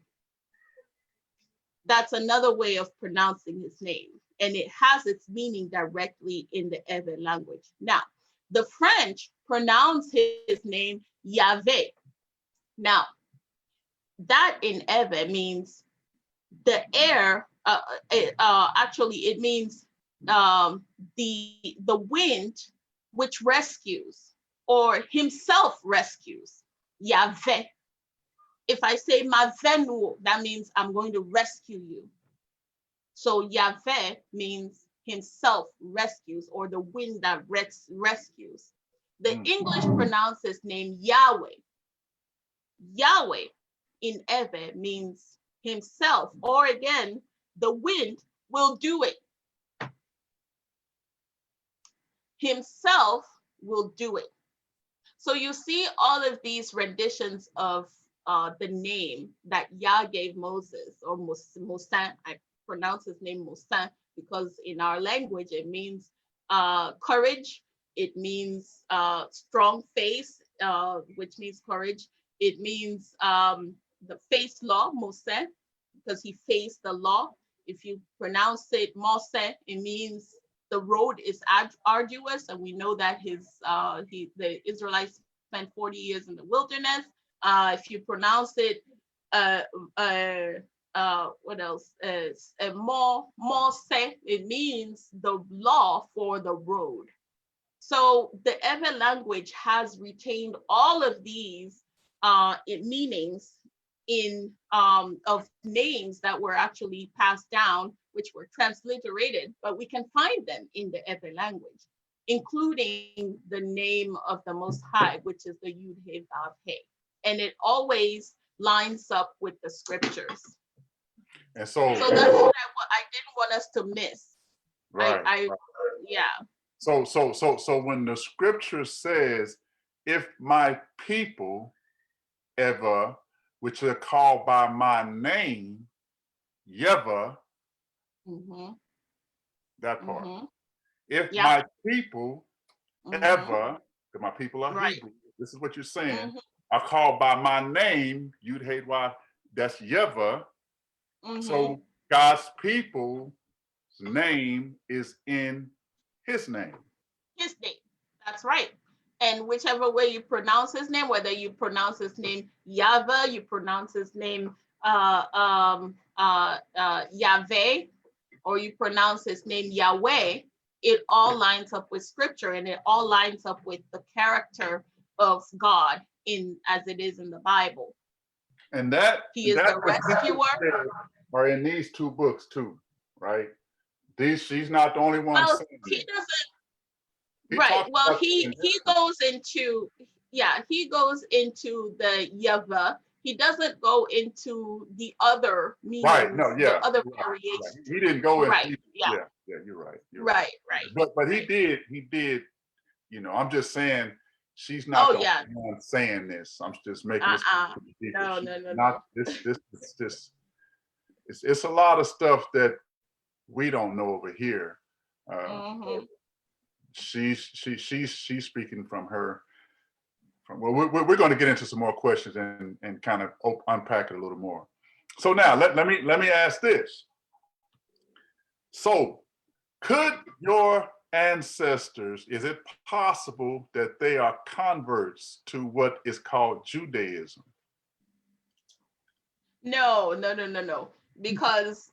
That's another way of pronouncing his name, and it has its meaning directly in the Ewe language. Now, the French pronounce his name Yahweh. Now, that in Ewe means the air, actually it means the wind which rescues, or himself rescues, Yahweh. If I say Mavenu, that means I'm going to rescue you. So Yahweh means himself rescues, or the wind that rescues. The English pronounce his name Yahweh. Yahweh in Ewe means himself, or again, the wind will do it. Himself will do it. So you see all of these renditions of the name that Yah gave Moses, or Mosin. I pronounce his name Mosin because in our language it means courage. It means strong face, which means courage. It means the face law, Mosin, because he faced the law. If you pronounce it Mosin, it means the road is arduous, and we know that the Israelites spent 40 years in the wilderness. If you pronounce it, what else? Mosin, it means the law for the road. So the Ewe language has retained all of these meanings of names that were actually passed down, which were transliterated, but we can find them in the Ewe language, including the name of the Most High, which is the Yud-Heh-Vav-Heh. And it always lines up with the scriptures. And so that's what I didn't want us to miss. Right. Right. Yeah. So when the scripture says, if my people ever, which are called by my name, Ehverh, that part. If my people ever, because my people are Hebrew, this is what you're saying, are called by my name, Yud-Heh-Vav, that's Ehverh. So God's people's name is in his name. His name, that's right. And whichever way you pronounce his name, whether you pronounce his name Ehverh, you pronounce his name Yahweh, or you pronounce his name Yahweh, it all lines up with scripture, and it all lines up with the character of God as it is in the Bible. And that he is the rescuer. Are in these two books too, right? She's not the only one. Well, he doesn't. He goes into the Ehverh. He doesn't go into the other meanings, right? No, yeah, the other right, variations. Right. He didn't go in. Right. Yeah, you're right. Right. But he did. You know, I'm just saying she's not the only one saying this. I'm just making this. No. It's a lot of stuff that we don't know over here. She's speaking from her. Well, we're going to get into some more questions and kind of unpack it a little more. So now let me ask this. So could your ancestors, is it possible that they are converts to what is called Judaism? No. Because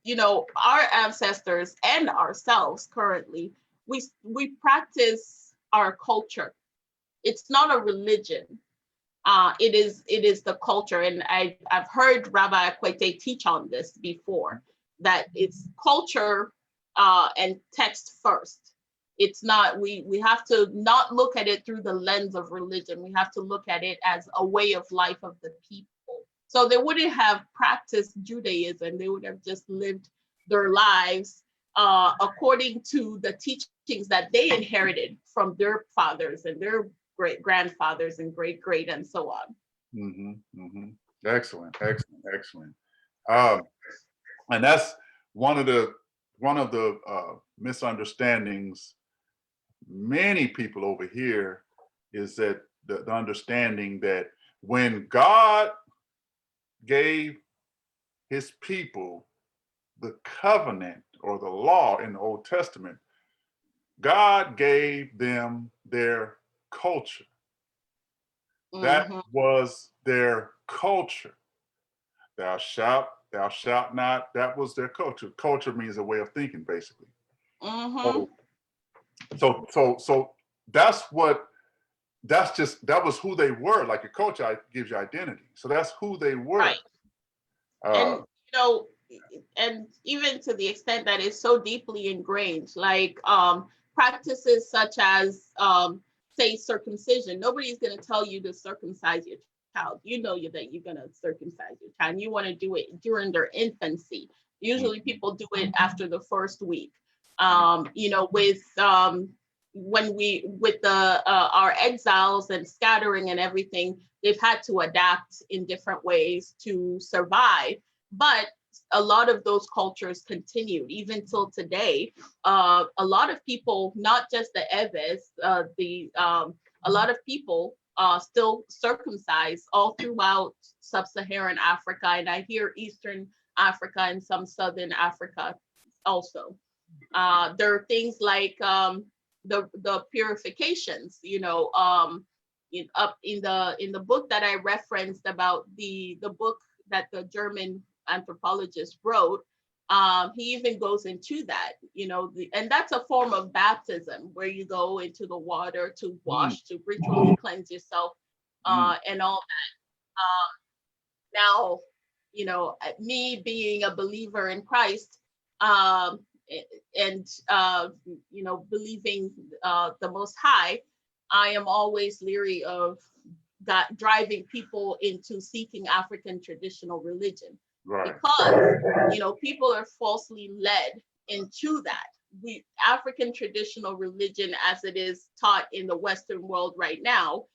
you know, our ancestors and ourselves currently, we practice our culture. It's not a religion. It is the culture, and I've heard Rabbi Ekwete teach on this before, that it's culture and text first. It's not, we have to not look at it through the lens of religion. We have to look at it as a way of life of the people. So they wouldn't have practiced Judaism. They would have just lived their lives according to the teachings that they inherited from their fathers and their great grandfathers and great and so on. Excellent. And that's one of the misunderstandings many people over here, is that the understanding that when God gave his people the covenant or the law in the Old Testament, God gave them their culture. That was their culture. Thou shalt not, that was their culture. Culture means a way of thinking, basically. So that was who they were. Like your culture gives you identity. So that's who they were. Right. And you know, and even to the extent that it's so deeply ingrained, like practices such as say circumcision. Nobody's going to tell you to circumcise your child. You know that you're going to circumcise your child. And you want to do it during their infancy. Usually people do it after the first week. You know, with when we, with the our exiles and scattering and everything, they've had to adapt in different ways to survive. But a lot of those cultures continued even till today. A lot of people, not just the Eves, a lot of people still circumcised all throughout sub-Saharan Africa, and I hear Eastern Africa and some Southern Africa also. There are things like the purifications, you know, up in the book that I referenced about the book that the German anthropologist wrote. He even goes into that, you know, and that's a form of baptism where you go into the water to wash, to ritually cleanse yourself, and all that. Now, you know, me being a believer in Christ, and you know, believing the Most High, I am always leery of driving people into seeking African traditional religion. Right. Because, you know, people are falsely led into that. African traditional religion, as it is taught in the Western world right now,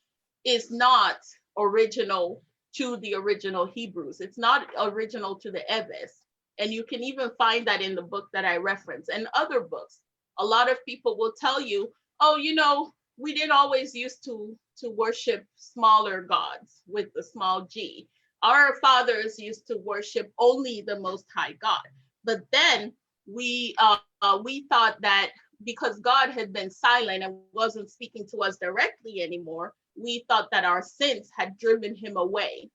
is not original to the original Hebrews. It's not original to the Eves. And you can even find that in the book that I reference and other books. A lot of people will tell you, oh, you know, we didn't always used to worship smaller gods with the small g. Our fathers used to worship only the Most High God. But then we thought that because God had been silent and wasn't speaking to us directly anymore, we thought that our sins had driven him away.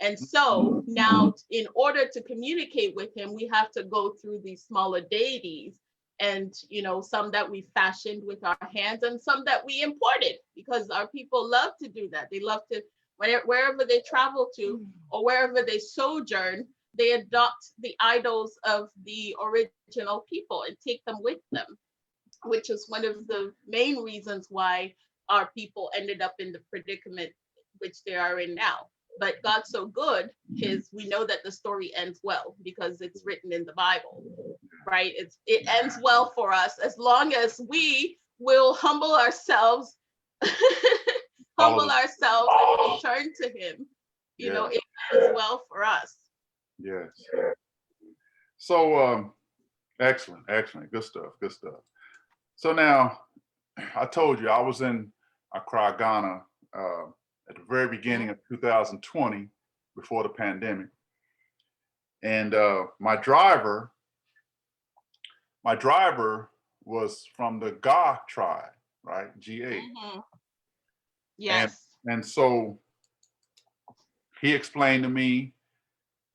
And so now, in order to communicate with him, we have to go through these smaller deities, and, you know, some that we fashioned with our hands and some that we imported, because our people love to do that. They love to, wherever they travel to or wherever they sojourn, they adopt the idols of the original people and take them with them, which is one of the main reasons why our people ended up in the predicament which they are in now. But God's so good, we know that the story ends well because it's written in the Bible, right? It ends well for us as long as we will humble ourselves, and turn to him. You know, it ends well for us. Yes. So excellent, good stuff. So now, I told you I was in Accra, Ghana, at the very beginning of 2020, before the pandemic. And my driver was from the Ga tribe, right? GA. Yes. And so he explained to me,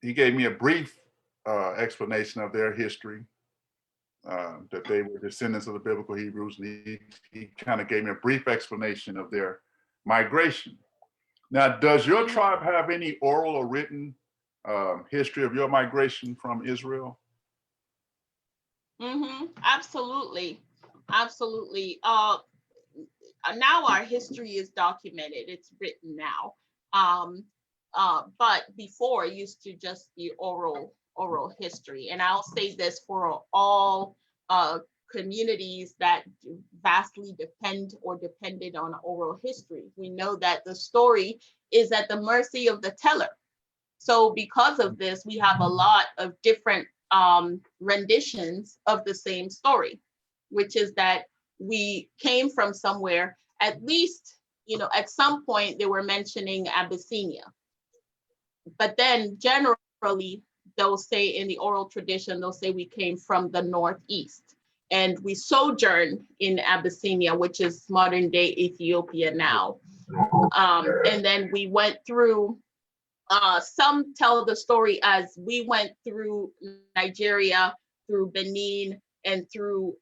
he gave me a brief explanation of their history, that they were descendants of the biblical Hebrews. And he kind of gave me a brief explanation of their migration. Now, does your tribe have any oral or written history of your migration from Israel? Absolutely. Now our history is documented. It's written now. But before, it used to just be oral history. And I'll say this for all communities that vastly depended on oral history. We know that the story is at the mercy of the teller. So because of this, we have a lot of different renditions of the same story, which is that we came from somewhere. At least, you know, at some point they were mentioning Abyssinia. But then generally, they'll say in the oral tradition, they'll say we came from the northeast. And we sojourned in Abyssinia, which is modern day Ethiopia now. And then we went through, some tell the story as we went through Nigeria, through Benin, and through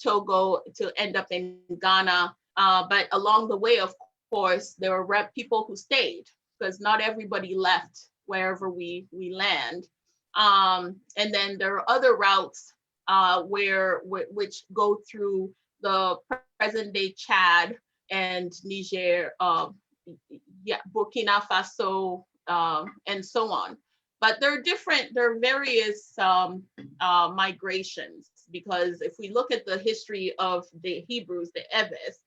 Togo to end up in Ghana. But along the way, of course, there were people who stayed, because not everybody left wherever we land. And then there are other routes which go through the present day Chad and Niger, Burkina Faso, and so on. But there are various migrations because if we look at the history of the Hebrews, the Eves,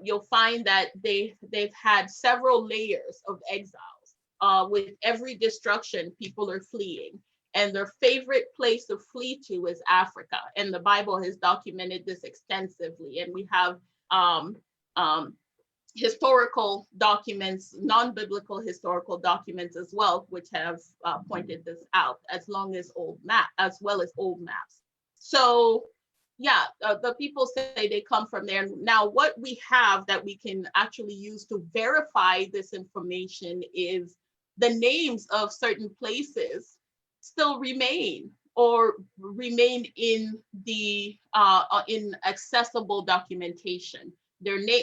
you'll find that they've had several layers of exiles. With every destruction, people are fleeing. And their favorite place to flee to is Africa. And the Bible has documented this extensively. And we have historical documents, non-biblical historical documents as well, which have pointed this out, as well as old maps. So yeah, the people say they come from there. Now, what we have that we can actually use to verify this information is the names of certain places still remain or remain in the in accessible documentation.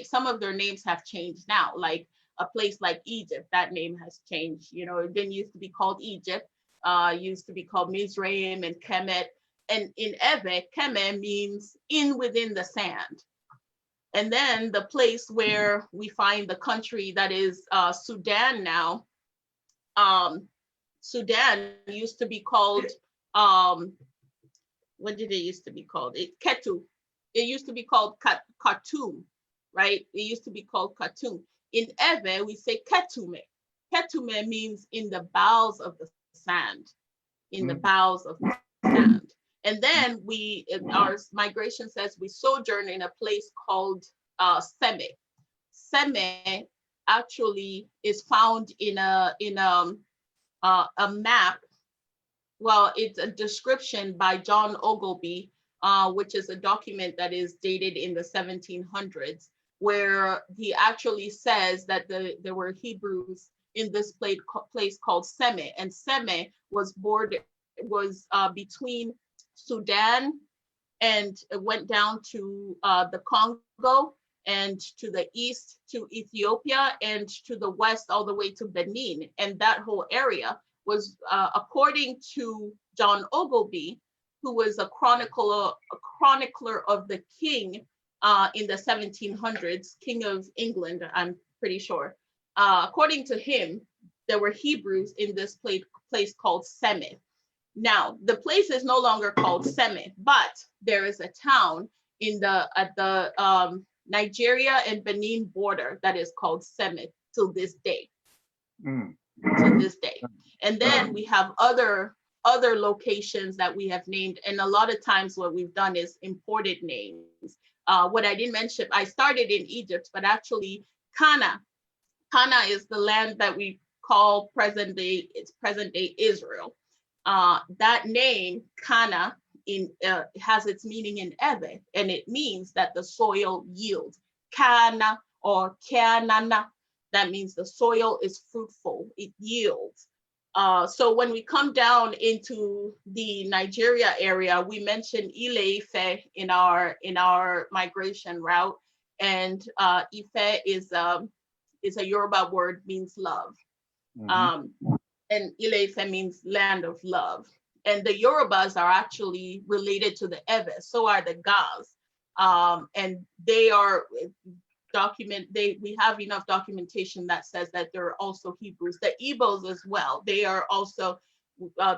Some of their names have changed now, like a place like Egypt, that name has changed. You know, it didn't used to be called Egypt, used to be called Mizraim and Kemet. And in Ewe, Kemet means in within the sand. And then the place where we find the country that is Sudan now, Sudan used to be called, what did it used to be called? Ketu. It used to be called Khartoum, right? It used to be called Khartoum. In Ewe, we say Ketume. Ketume means in the bowels of the sand, in the bowels of the sand. And then our migration says we sojourn in a place called Seme. Seme actually is found in a map. Well, it's a description by John Ogilvie, which is a document that is dated in the 1700s, where he actually says that there were Hebrews in this place called Seme, and Seme was between Sudan and it went down to the Congo, and to the east to Ethiopia, and to the west all the way to Benin. And that whole area was, according to John Ogilvie, who was a chronicler of the king in the 1700s, King of England, I'm pretty sure. According to him, there were Hebrews in this place called Seme. Now, the place is no longer called Seme, but there is a town at the Nigeria and Benin border that is called Seme till this day. To this day. And then we have other locations that we have named, and a lot of times what we've done is imported names. What I didn't mention, I started in Egypt, but actually Kana is the land that we call present day Israel. That name, Kana, has its meaning in Ewe, and it means that the soil yields. Kana or Kanana, that means the soil is fruitful, it yields. So when we come down into the Nigeria area, we mentioned Ewe Ehrverh in our migration route, and Ife is a Yoruba word, means love. And Ewe Ehrverh means land of love. And the Yorubas are actually related to the Ewe, so are the Gas. And they are we have enough documentation that says that there are also Hebrews. The Igbos as well, they are also,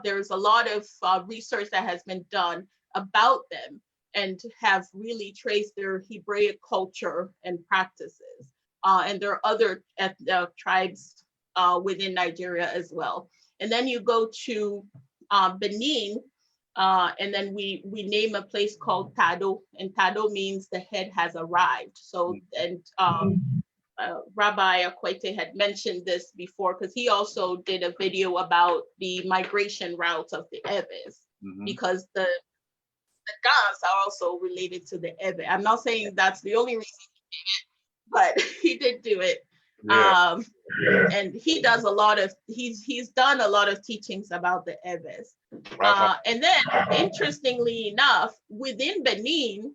there's a lot of research that has been done about them and have really traced their Hebraic culture and practices. And there are other tribes within Nigeria as well. And then you go to Benin, and then we name a place called Tado, and Tado means the head has arrived. So, and Rabbi Akwete had mentioned this before, because he also did a video about the migration routes of the Eves, because the Gas are also related to the Ewe. I'm not saying that's the only reason he did it, but he did do it. Yeah. And he does he's done a lot of teachings about the Eves. And then, interestingly enough, within Benin,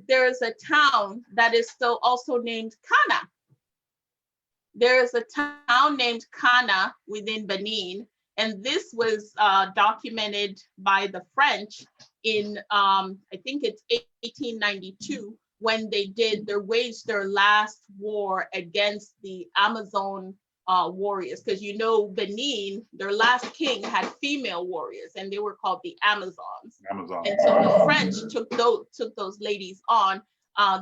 there's a town that is still also named Kana. There is a town named Kana within Benin, and this was documented by the French in, I think it's 1892, when they waged their last war against the Amazon warriors, because you know Benin, their last king had female warriors, and they were called the Amazons. Amazon. And so the French took those ladies on.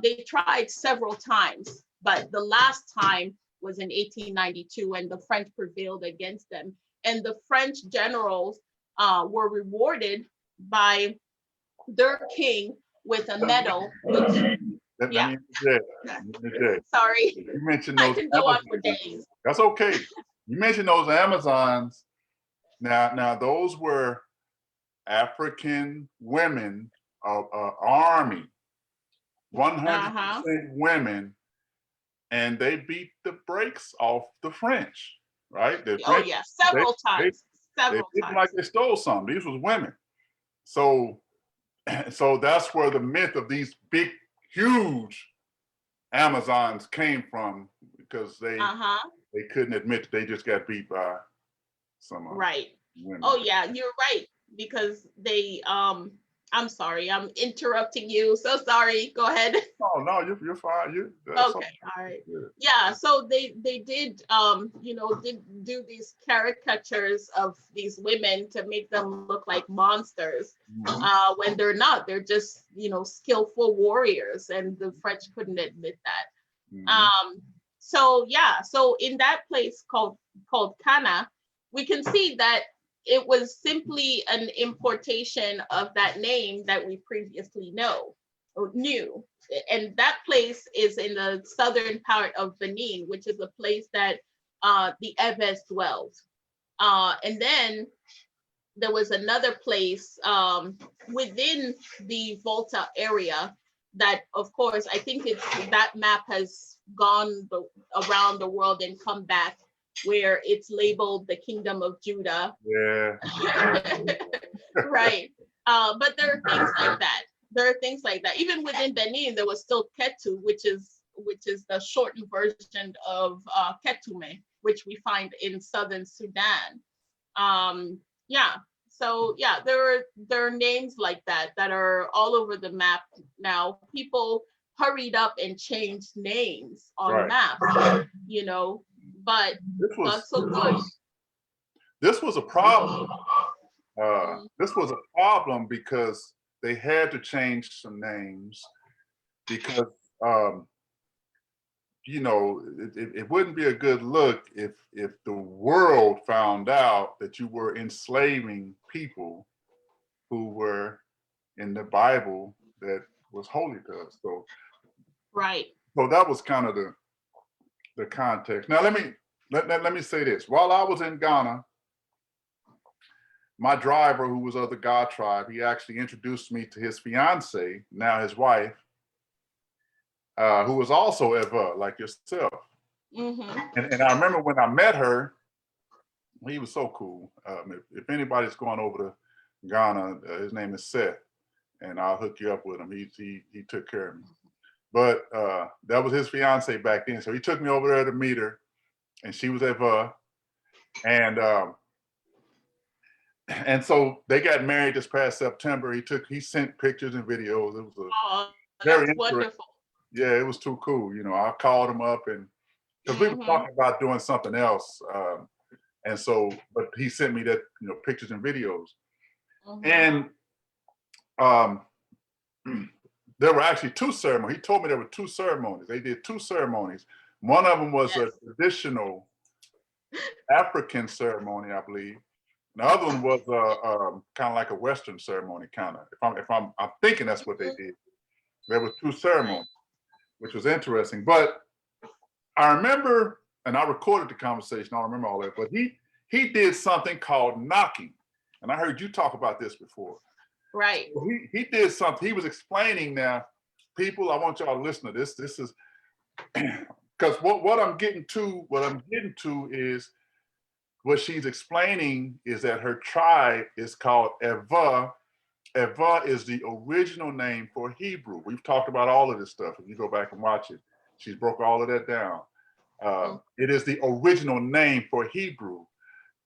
They tried several times, but the last time was in 1892, and the French prevailed against them. And the French generals were rewarded by their king with a medal. Yeah. Sorry. You mentioned I those can go on for Amazons. days. That's okay. You mentioned those Amazons. Now those were African women, army, 100% women, and they beat the brakes off the French, right? The French, yeah, several times. They didn't like they stole something. These was women. So that's where the myth of these big, huge Amazons came from, because they couldn't admit that they just got beat by some women. Oh yeah, you're right, because they I'm sorry, I'm interrupting you. So sorry. Go ahead. Oh no, you're fine. Okay, all right. Yeah, so they did did do these caricatures of these women to make them look like monsters, when they're not. They're just skillful warriors, and the French couldn't admit that. So in that place called Cana, we can see that it was simply an importation of that name that we previously knew. And that place is in the southern part of Benin, which is a place that the Ehverh dwelled. And then there was another place within the Volta area that, of course, I think that map has gone around the world and come back, where it's labeled the Kingdom of Judah. Yeah. Right. But there are things like that. Even within Benin, there was still Ketu, which is the shortened version of Ketume, which we find in southern Sudan. There are names like that are all over the map now. People hurried up and changed names on maps, but not so good. This was a problem. This was a problem because they had to change some names, because it wouldn't be a good look if the world found out that you were enslaving people who were in the Bible that was holy to us. So that was kind of the context. Now let me say this. While I was in Ghana, my driver, who was of the God tribe, he actually introduced me to his fiance, now his wife, who was also Ewe, like yourself. And I remember when I met her, he was so cool. If anybody's going over to Ghana, his name is Seth, and I'll hook you up with him. He took care of me. But that was his fiance back then. So he took me over there to meet her, and she was Ewe. And so they got married this past September. He sent pictures and videos. It was very wonderful. Yeah, it was too cool. I called him up, and because we were talking about doing something else. And so, but he sent me that, pictures and videos. And there were actually two ceremonies. He told me there were two ceremonies. They did two ceremonies. One of them was a traditional African ceremony, I believe. The other one was kind of like a Western ceremony, kind of. If I'm thinking that's what they did. There were two ceremonies, which was interesting. But I remember, and I recorded the conversation. I don't remember all that. But he did something called knocking, and I heard you talk about this before. Right. So he did something. He was explaining. Now, people, I want y'all to listen to this. This is because what I'm getting to is what she's explaining is that her tribe is called Ehverh. Ehverh is the original name for Hebrew. We've talked about all of this stuff. If you go back and watch it, she's broke all of that down. It is the original name for Hebrew.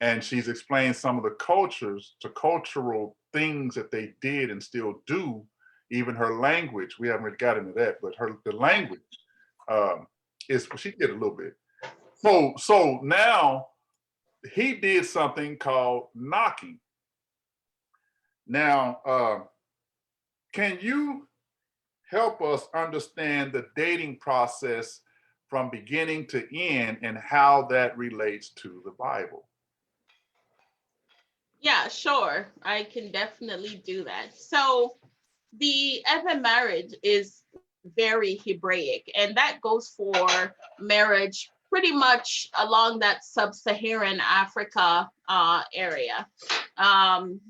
And she's explained some of the cultural things that they did and still do, even her language. We haven't really got into that, but the language she did a little bit. So now he did something called knocking. Now, can you help us understand the dating process from beginning to end and how that relates to the Bible? Yeah, sure. I can definitely do that. So the Ewe marriage is very Hebraic, and that goes for marriage pretty much along that sub-Saharan Africa area. And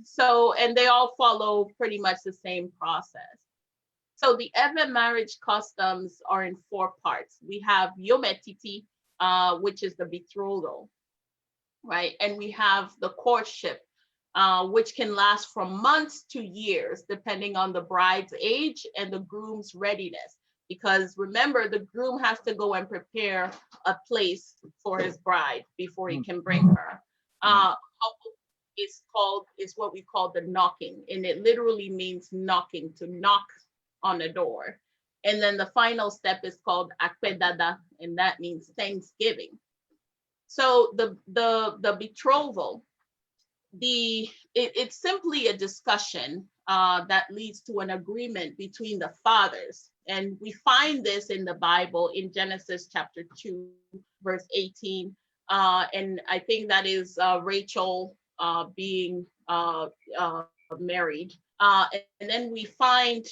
they all follow pretty much the same process. So the Ewe marriage customs are in four parts. We have Yometiti, which is the betrothal, right? And we have the courtship, which can last from months to years, depending on the bride's age and the groom's readiness. Because remember, the groom has to go and prepare a place for his bride before he can bring her. Is what we call the knocking, and it literally means knocking, to knock on a door. And then the final step is called akwedada, and that means thanksgiving. So the betrothal, it's simply a discussion that leads to an agreement between the fathers. And we find this in the Bible in Genesis chapter 2, verse 18. And I think that is Rachel being married. And then we find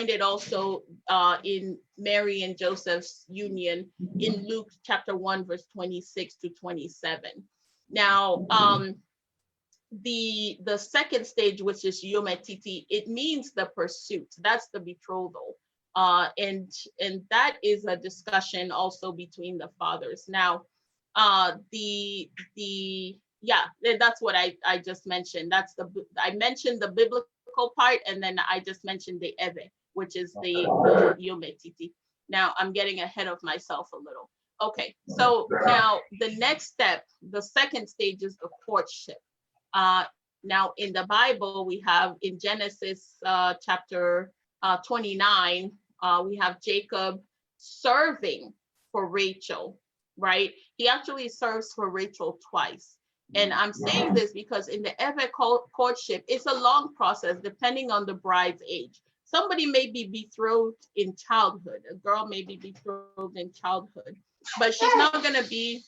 it also in Mary and Joseph's union in Luke chapter 1, verse 26 to 27. Now, the second stage, which is Yometiti, it means the pursuit. That's the betrothal. And that is a discussion also between the fathers. Now, that's what I just mentioned. I mentioned the biblical part, and then I just mentioned the Ewe, which is the Yometiti. Now I'm getting ahead of myself a little. Okay, so now the next step, the second stage, is the courtship. Now in the Bible, we have in Genesis chapter 29, we have Jacob serving for Rachel, right? He actually serves for Rachel twice. And I'm saying this because in the Ewe courtship, it's a long process depending on the bride's age. Somebody may be betrothed in childhood. A girl may be betrothed in childhood, but she's not going to be,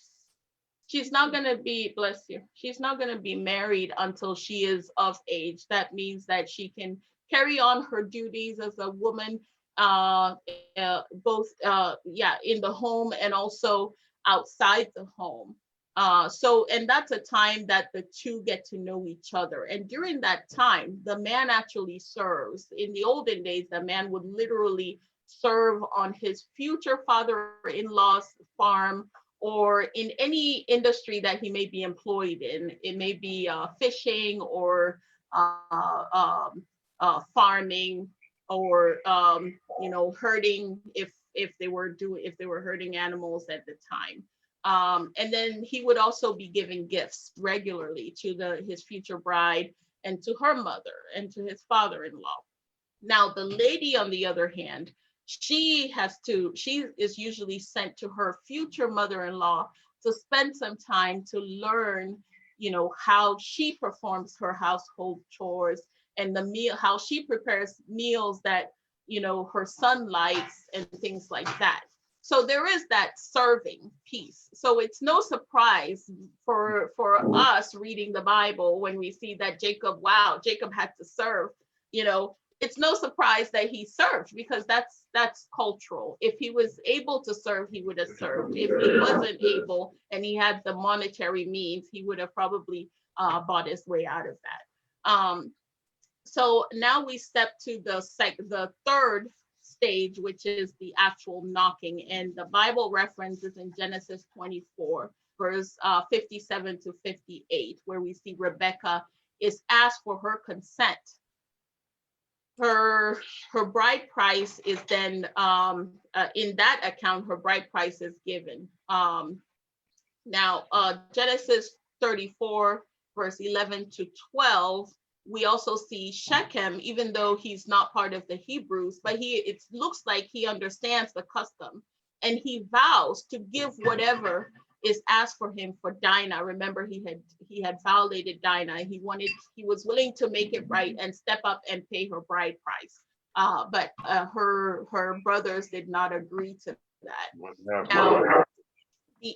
bless you, she's not going to be married until she is of age. That means that she can carry on her duties as a woman, both in the home and also outside the home. And that's a time that the two get to know each other. And during that time, the man actually serves. In the olden days, the man would literally serve on his future father-in-law's farm, or in any industry that he may be employed in. It may be fishing or farming, or herding, if they were herding animals at the time. And then he would also be giving gifts regularly to his future bride and to her mother and to his father-in-law. Now, the lady, on the other hand, she is usually sent to her future mother-in-law to spend some time to learn, how she performs her household chores and how she prepares meals that, her son likes and things like that. So there is that serving piece. So it's no surprise for us reading the Bible when we see that Jacob had to serve. It's no surprise that he served, because that's cultural. If he was able to serve, he would have served. If he wasn't able and he had the monetary means, he would have probably bought his way out of that. So now we step to the third stage, which is the actual knocking. And the Bible reference is in Genesis 24, verse 57 to 58, where we see Rebecca is asked for her consent. Her bride price is then, in that account, her bride price is given. Now, Genesis 34, verse 11 to 12, we also see Shechem, even though he's not part of the Hebrews, but it looks like he understands the custom. and he vows to give whatever is asked for him for Dinah. Remember, he had violated Dinah. He was willing to make it right and step up and pay her bride price. But her brothers did not agree to that. Now,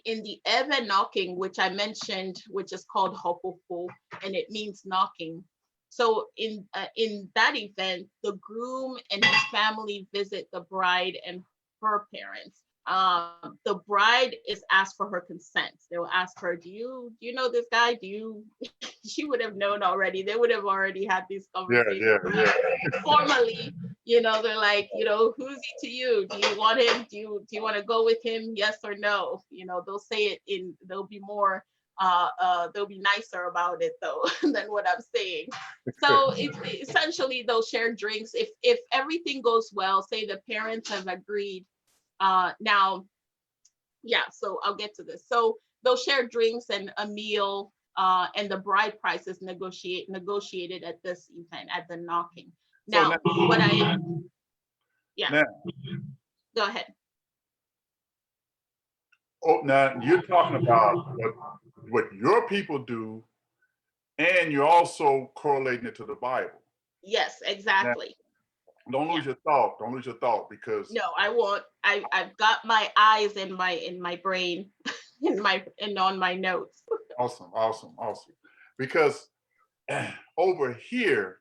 in the Ewe knocking, which I mentioned, which is called hopopo, and it means knocking. So in that event, the groom and his family visit the bride and her parents. The bride is asked for her consent. They will ask her, do you know this guy? She would have known already. They would have already had these conversations. Yeah. Formally, they're like, who's he to you? Do you want him? Do you want to go with him? Yes or no? They'll say it they'll be more, they'll be nicer about it though than what I'm saying. So essentially they'll share drinks. If everything goes well, say the parents have agreed. So I'll get to this. So they'll share drinks and a meal, and the bride price is negotiated at this event, at the knocking. Now, go ahead. Oh, now you're talking about what your people do, and you're also correlating it to the Bible. Yes, exactly. Now, don't lose your thought. Don't lose your thought, because no, I won't. I've got my eyes in my brain, and on my notes. Awesome. Because over here,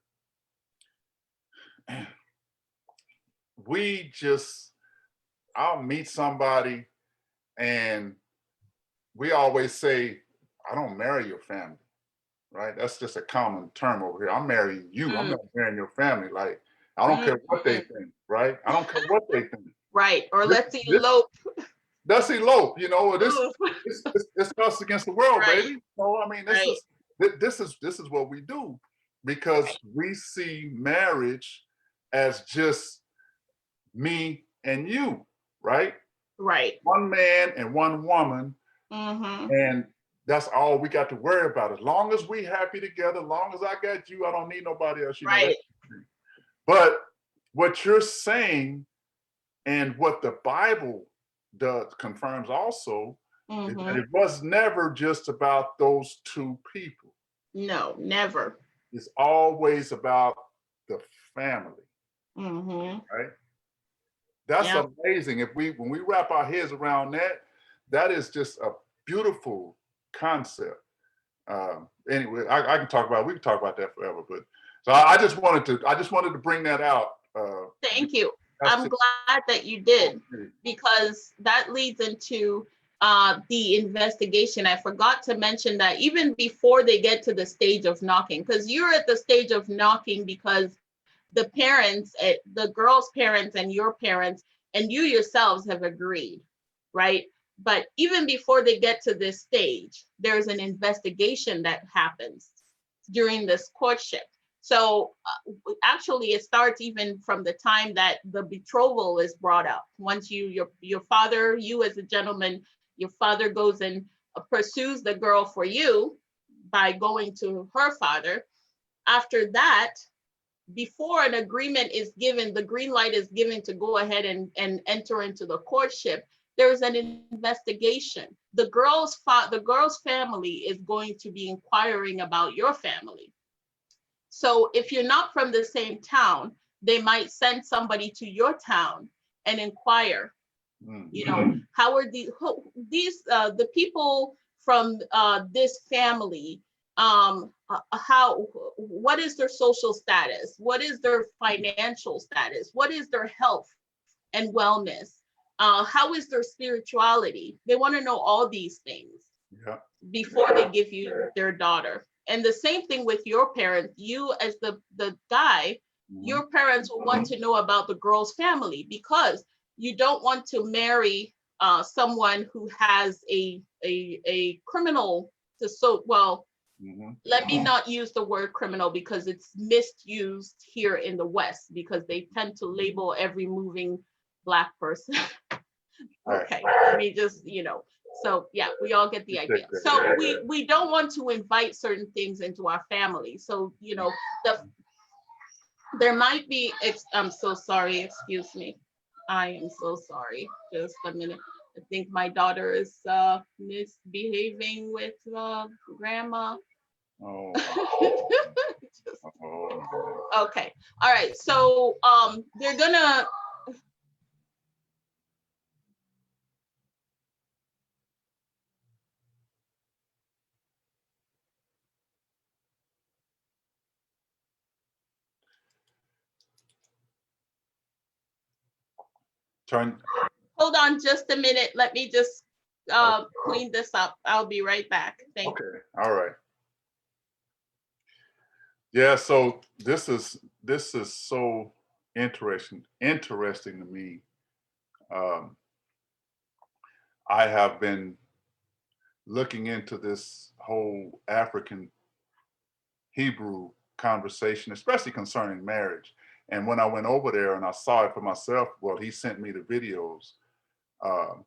I'll meet somebody and we always say, I don't marry your family, right? That's just a common term over here. I'm marrying you. I'm not marrying your family. Like, I don't care what they think, right? I don't care what they think. Right, or let's elope. Let's elope, it's us against the world, right, baby. So, I mean, this is what we do, because we see marriage as just me and you, right? Right. One man and one woman, and that's all we got to worry about. As long as we happy together, as long as I got you, I don't need nobody else. Right. But what you're saying and what the Bible confirms also, is that it was never just about those two people. No, never. It's always about the family, right? That's amazing. When we wrap our heads around that, that is just a beautiful concept. Anyway, we can talk about that forever. But so I just wanted to bring that out. Thank you. I'm glad that you did, because that leads into the investigation. I forgot to mention that even before they get to the stage of knocking, because you're at the stage of knocking because the parents, the girl's parents and your parents and you yourselves have agreed, right? But even before they get to this stage, there's an investigation that happens during this courtship. So actually it starts even from the time that the betrothal is brought up. Once your father, you as a gentleman, your father goes and pursues the girl for you by going to her father. After that, before an agreement is given, the green light is given to go ahead and enter into the courtship, there's an investigation. The girl's family is going to be inquiring about your family. So if you're not from the same town, they might send somebody to your town and inquire, how are the people from this family, what is their social status? What is their financial status? What is their health and wellness? How is their spirituality? They want to know all these things before they give you their daughter. And the same thing with your parents. You as the guy, your parents will want to know about the girl's family, because you don't want to marry someone who has a criminal let me not use the word criminal, because it's misused here in the West, because they tend to label every moving Black person. Okay, let me just, so yeah, we all get the idea. So we don't want to invite certain things into our family. So, there might be, I'm so sorry, excuse me. I am so sorry. Just a minute. I think my daughter is misbehaving with grandma. Oh, Just- oh. okay. All right. So they're gonna. Turn. Hold on just a minute. Let me just Okay. clean this up. I'll be right back. Thank you. Okay. All right. Yeah. So this is so interesting to me. Um, I have been looking into this whole African Hebrew conversation, especially concerning marriage. And when I went over there and I saw it for myself, well, he sent me the videos. Um,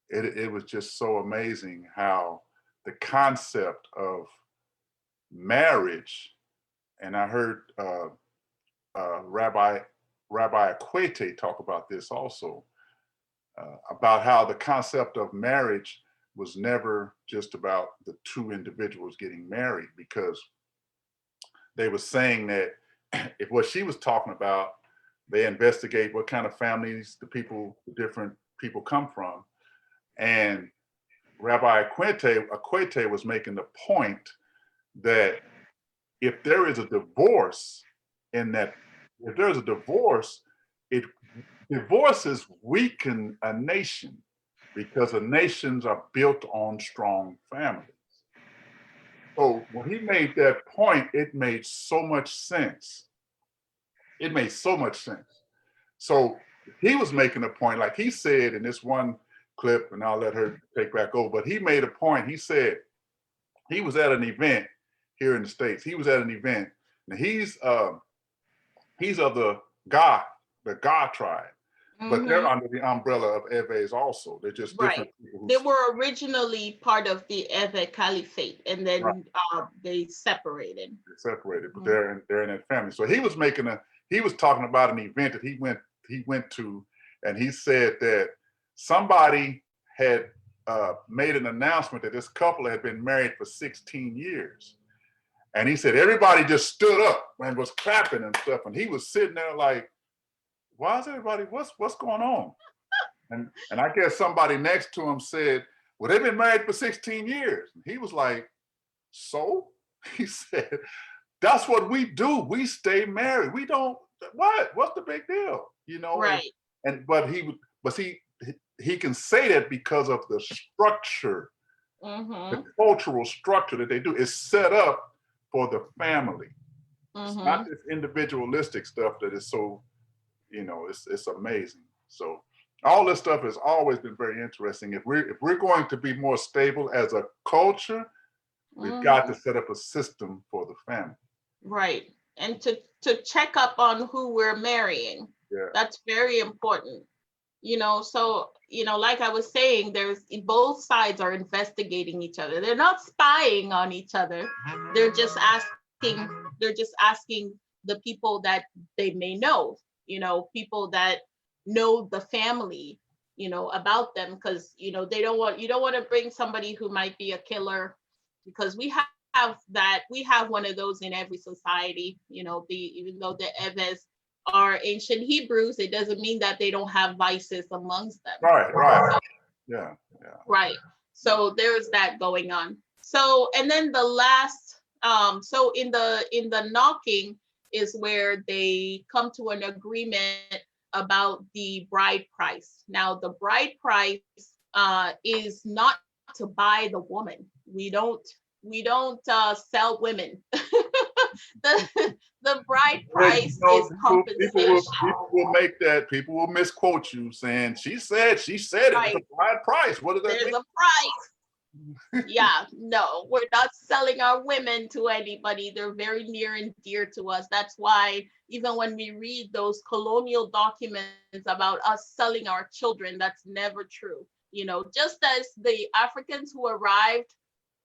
it was just so amazing how the concept of marriage, and I heard Rabbi Ekwete talk about this also, about how the concept of marriage was never just about the two individuals getting married, because they were saying that if what she was talking about, they investigate what kind of families the different people come from. And Rabbi Ekwete was making the point that if there is a divorce if there's a divorce, it divorces weaken a nation, because the nations are built on strong families. So when he made that point, it made so much sense. It made so much sense. So he was making a point, like he said in this one clip, and I'll let her take back over, but he made a point. He said he was at an event here in the States. He was at an event, and he's of the God tribe, but they're under the umbrella of Eves also. They're just different people. They were originally part of the Ewe Caliphate, and then Right. they separated. But they're in that family. So he was talking about an event that he went to, and he said that somebody had made an announcement that this couple had been married for 16 years. And he said everybody just stood up and was clapping and stuff. And he was sitting there like, why is everybody, what's going on? And I guess somebody next to him said, well, they've been married for 16 years. And he was like, so? He said, that's what we do. We stay married. We don't, what's the big deal? You know? Right. But he can say that because of the structure, the cultural structure that they do is set up for the family. It's not this individualistic stuff that is so, it's amazing. So all this stuff has always been very interesting. If we're going to be more stable as a culture, we've got to set up a system for the family. Right. And to check up on who we're marrying. Yeah. That's very important. So, like I was saying, both sides are investigating each other. They're not spying on each other. They're just asking the people that they may know, people that know the family, about them, because, you don't want to bring somebody who might be a killer, because we have one of those in every society, even though the Ehverh are ancient Hebrews, it doesn't mean that they don't have vices amongst them. Right. Yeah. Right. So there's that going on. So, and then the last, so in the knocking is where they come to an agreement about the bride price. Now, the bride price is not to buy the woman. We don't sell women. the bride price is compensation. People will misquote you saying she said it's a bride price. What does that mean? There's a price. Yeah, no, we're not selling our women to anybody. They're very near and dear to us. That's why even when we read those colonial documents about us selling our children, that's never true. Just as the Africans who arrived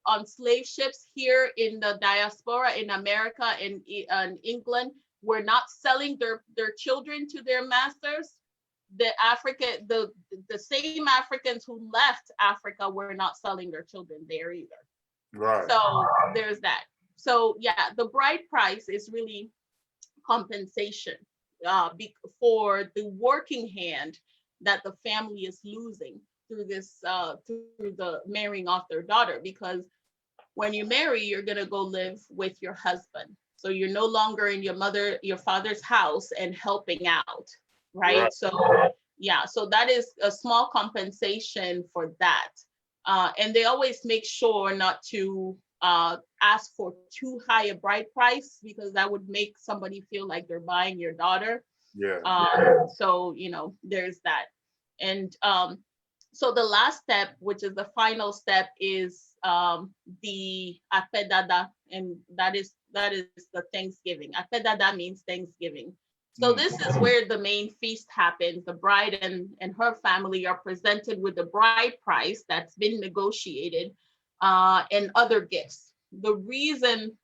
on slave ships here in the diaspora in America and in England were not selling their children to their masters, the same Africans who left Africa were not selling their children there either. Right. So there's that. So yeah, the bride price is really compensation for the working hand that the family is losing through this through the marrying off their daughter, because when you marry, you're gonna go live with your husband. So you're no longer in your father's house and helping out, right? So yeah, so that is a small compensation for that. And they always make sure not to ask for too high a bride price, because that would make somebody feel like they're buying your daughter. So, you know, there's that. And so the last step, which is the final step, is the apedada, and that is the Thanksgiving. Apedada means Thanksgiving. So this is where the main feast happens. The bride and her family are presented with the bride price that's been negotiated and other gifts. The reason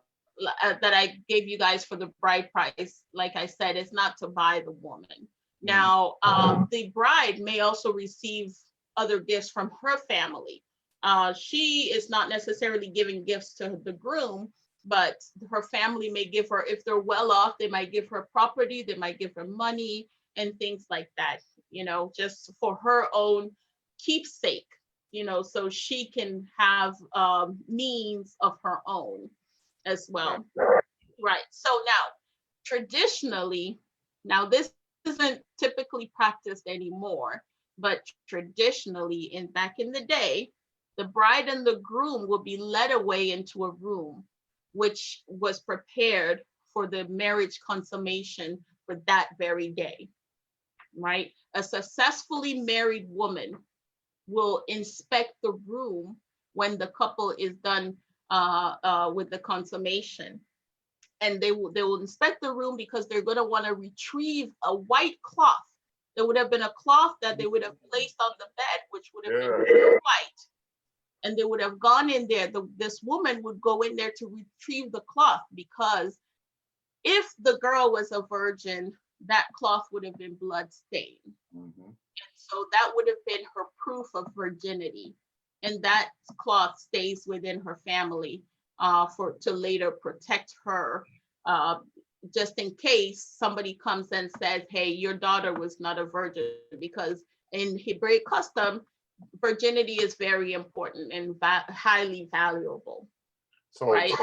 that I gave you guys for the bride price, like I said, is not to buy the woman. Now, the bride may also receive other gifts from her family. She is not necessarily giving gifts to the groom, but her family may give her, if they're well off, they might give her property, they might give her money and things like that, you know, just for her own keepsake, you know, so she can have means of her own as well. Right. So now, traditionally, now this isn't typically practiced anymore, but traditionally, back in the day, the bride and the groom would be led away into a room which was prepared for the marriage consummation for that very day, right? A successfully married woman will inspect the room when the couple is done with the consummation. And they will inspect the room because they're going to want to retrieve a white cloth. There would have been a cloth that they would have placed on the bed, which would have been white. And they would have gone in there. This woman would go in there to retrieve the cloth, because if the girl was a virgin, that cloth would have been blood-stained. And so that would have been her proof of virginity. And that cloth stays within her family to later protect her, just in case somebody comes and says, hey, your daughter was not a virgin, because in Hebraic custom, virginity is very important and highly valuable. So, right?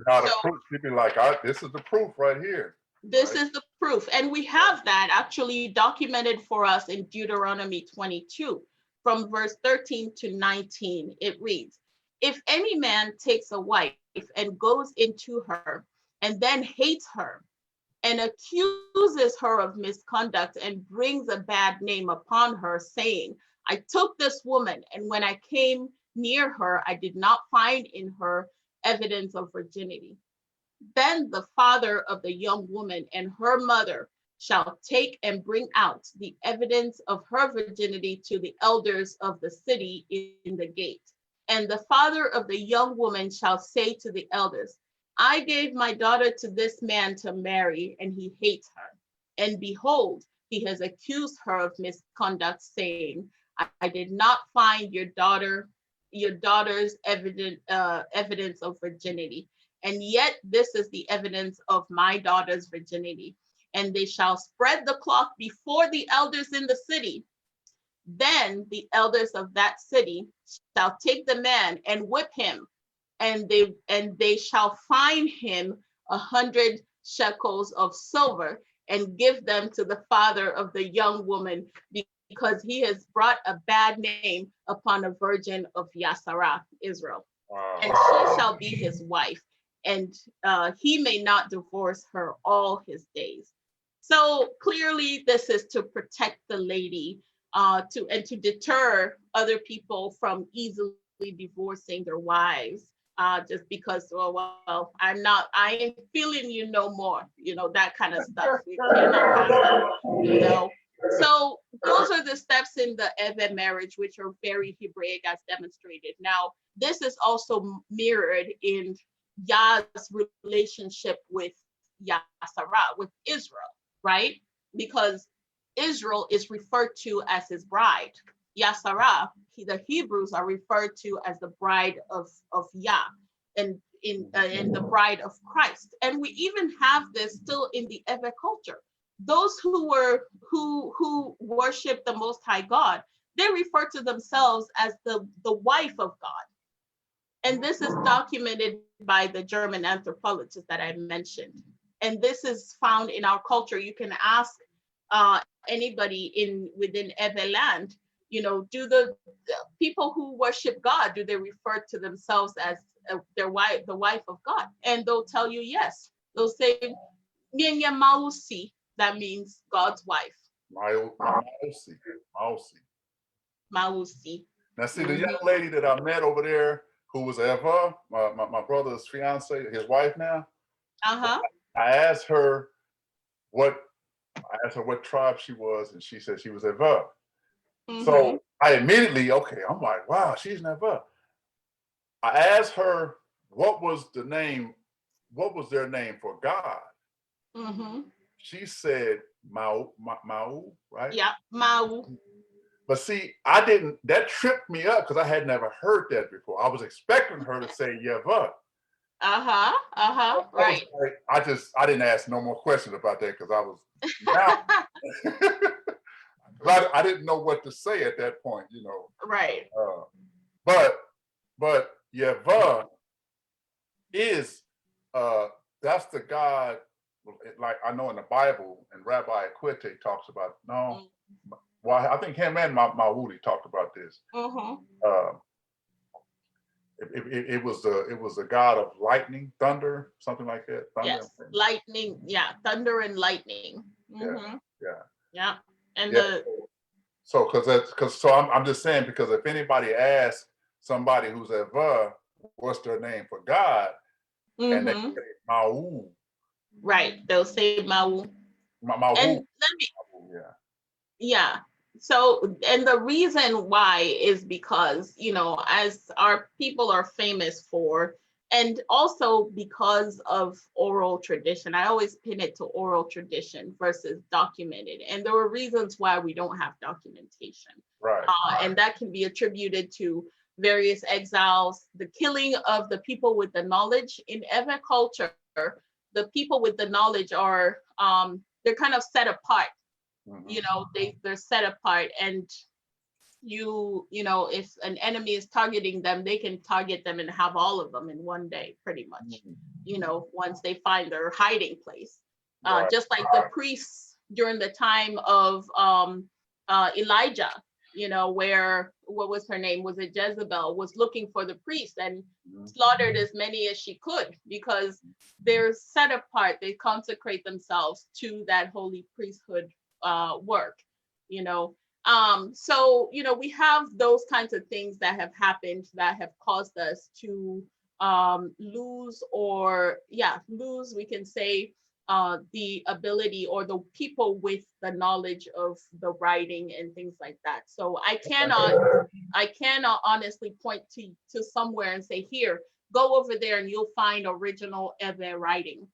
not a proof. She'd be like, this is the proof right here. This is the proof. And we have that actually documented for us in Deuteronomy 22, from verse 13 to 19. It reads, if any man takes a wife and goes into her and then hates her and accuses her of misconduct and brings a bad name upon her, saying, I took this woman, and when I came near her, I did not find in her evidence of virginity. Then the father of the young woman and her mother shall take and bring out the evidence of her virginity to the elders of the city in the gate. And the father of the young woman shall say to the elders, I gave my daughter to this man to marry, and he hates her. And behold, he has accused her of misconduct, saying, I did not find your daughter's evidence of virginity. And yet this is the evidence of my daughter's virginity. And they shall spread the cloth before the elders in the city. Then the elders of that city shall take the man and whip him, and they shall fine him 100 shekels of silver and give them to the father of the young woman, because he has brought a bad name upon a virgin of Yasarah, Israel. Wow. And she shall be his wife, and he may not divorce her all his days. So clearly this is to protect the lady, to deter other people from easily divorcing their wives, just because, well, I ain't feeling you no more, that kind of stuff. We cannot have that, So those are the steps in the Ehverh marriage, which are very Hebraic as demonstrated. Now, this is also mirrored in Yah's relationship with Yasarah, with Israel, right? Because Israel is referred to as his bride. Yasara, the Hebrews are referred to as the bride of Yah, and the bride of Christ. And we even have this still in the Ewe culture. Those who worship the Most High God, they refer to themselves as the wife of God. And this is documented by the German anthropologist that I mentioned. And this is found in our culture. You can ask anybody within Ewe land, do the people who worship God, do they refer to themselves as the wife of God? And they'll tell you yes. They'll say, Mienya Mausi, that means God's wife. Mausi. Mausi. Now, see, the young lady that I met over there, who was Ehverh, my brother's fiance, his wife now. Uh-huh. I asked her what tribe she was, and she said she was Ehverh. Mm-hmm. So I immediately, I'm like, wow, she's an Ehverh. I asked her what was their name for God. Mm-hmm. She said Mau, right? Yeah, Mau. But see, that tripped me up because I had never heard that before. I was expecting her to say Ehverh. Right. I didn't ask no more questions about that because I was I didn't know what to say at that point, Right. But Ehverh is that's the God, like I know in the Bible, and Rabbi Equite talks about. Well, I think him and Mawudi talked about this. It was the God of lightning, thunder, something like that. Thunder. Yes, lightning. Yeah, thunder and lightning. Yeah. And I'm just saying, because if anybody asks somebody who's Ehverh, what's their name for God, and they say Mau. Right, they'll say Mau. Mau. And yeah. So, and the reason why is because, as our people are famous for, and also because of oral tradition. I always pin it to oral tradition versus documented. And there were reasons why we don't have documentation. Right. And that can be attributed to various exiles, the killing of the people with the knowledge. In Ewe culture, the people with the knowledge are, they're kind of set apart. They're set apart, and if an enemy is targeting them, they can target them and have all of them in one day, pretty much. Once they find their hiding place. Just like the priests during the time of Elijah, where, what was her name? Was it Jezebel? Was looking for the priest and slaughtered as many as she could, because they're set apart. They consecrate themselves to that holy priesthood work, so we have those kinds of things that have happened that have caused us to lose, we can say, the ability, or the people with the knowledge of the writing and things like that. So I cannot honestly point to somewhere and say, here, go over there and you'll find original Ewe writing.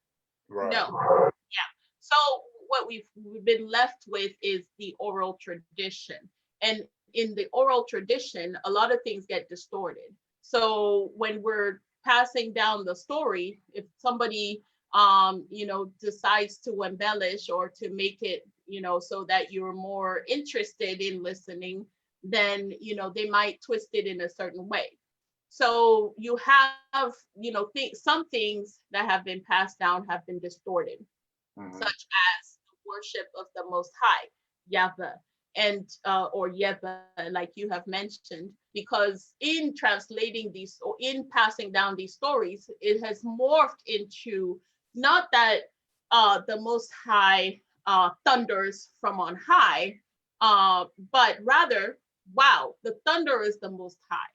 Right. No. Yeah. So what we've been left with is the oral tradition. And in the oral tradition, a lot of things get distorted. So when we're passing down the story, if somebody decides to embellish or to make it, so that you're more interested in listening, then, they might twist it in a certain way. So you have, some things that have been passed down have been distorted, such as the worship of the Most High, Yahweh, and or Ehverh, like you have mentioned, because in translating these, or in passing down these stories, it has morphed into not that the Most High thunders from on high, but rather, wow, the thunder is the Most High.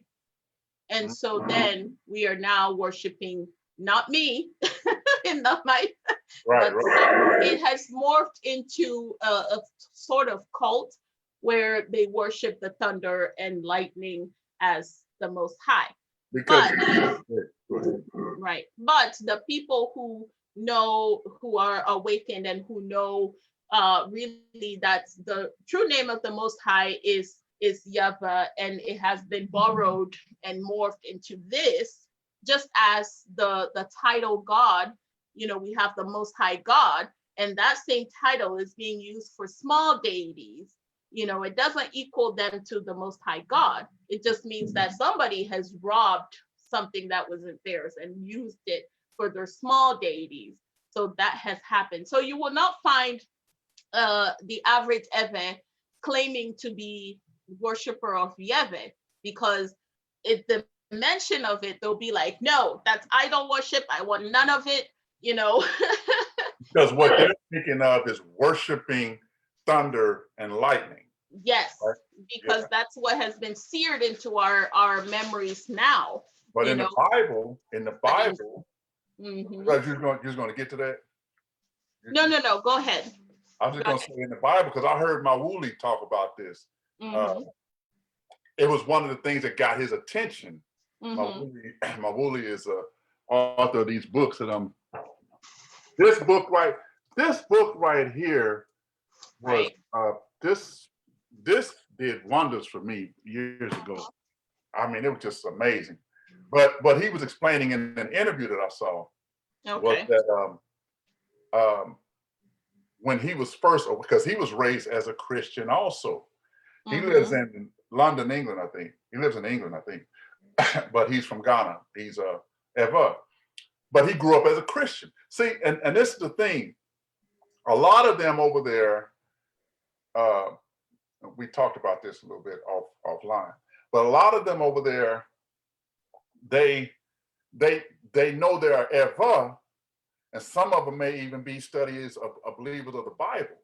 And so then we are now worshiping not me in the mic, but it has morphed into a sort of cult where they worship the thunder and lightning as the Most High. But the people who are awakened and who know really that's the true name of the Most High is Ehverh, and it has been borrowed and morphed into this, just as the title God, we have the Most High God, and that same title is being used for small deities. It doesn't equal them to the Most High God. It just means that somebody has robbed something that wasn't theirs and used it for their small deities. So that has happened. So you will not find the average Ewe claiming to be worshiper of Ewe, because if the mention of it, they'll be like, no, that's idol worship. I want none of it, Because what they're thinking of is worshiping thunder and lightning. Yes, right? because that's what has been seared into our memories now. But in the Bible, Mm-hmm. you're going to get to that? No, go ahead. I was just going to say in the Bible, because I heard Mawuli talk about this. Mm-hmm. It was one of the things that got his attention. Mm-hmm. Mawuli is a author of these books that this book right here was this did wonders for me years ago. I mean, it was just amazing. But he was explaining in an interview that I saw was that when he was first, because he was raised as a Christian also. He lives in London, England, I think. He lives in England, I think. But he's from Ghana. He's Ehverh. But he grew up as a Christian. See, and this is the thing. A lot of them over there, we talked about this a little bit offline, but a lot of them over there, they know they are Ehverh, and some of them may even be studies of believers of the Bible,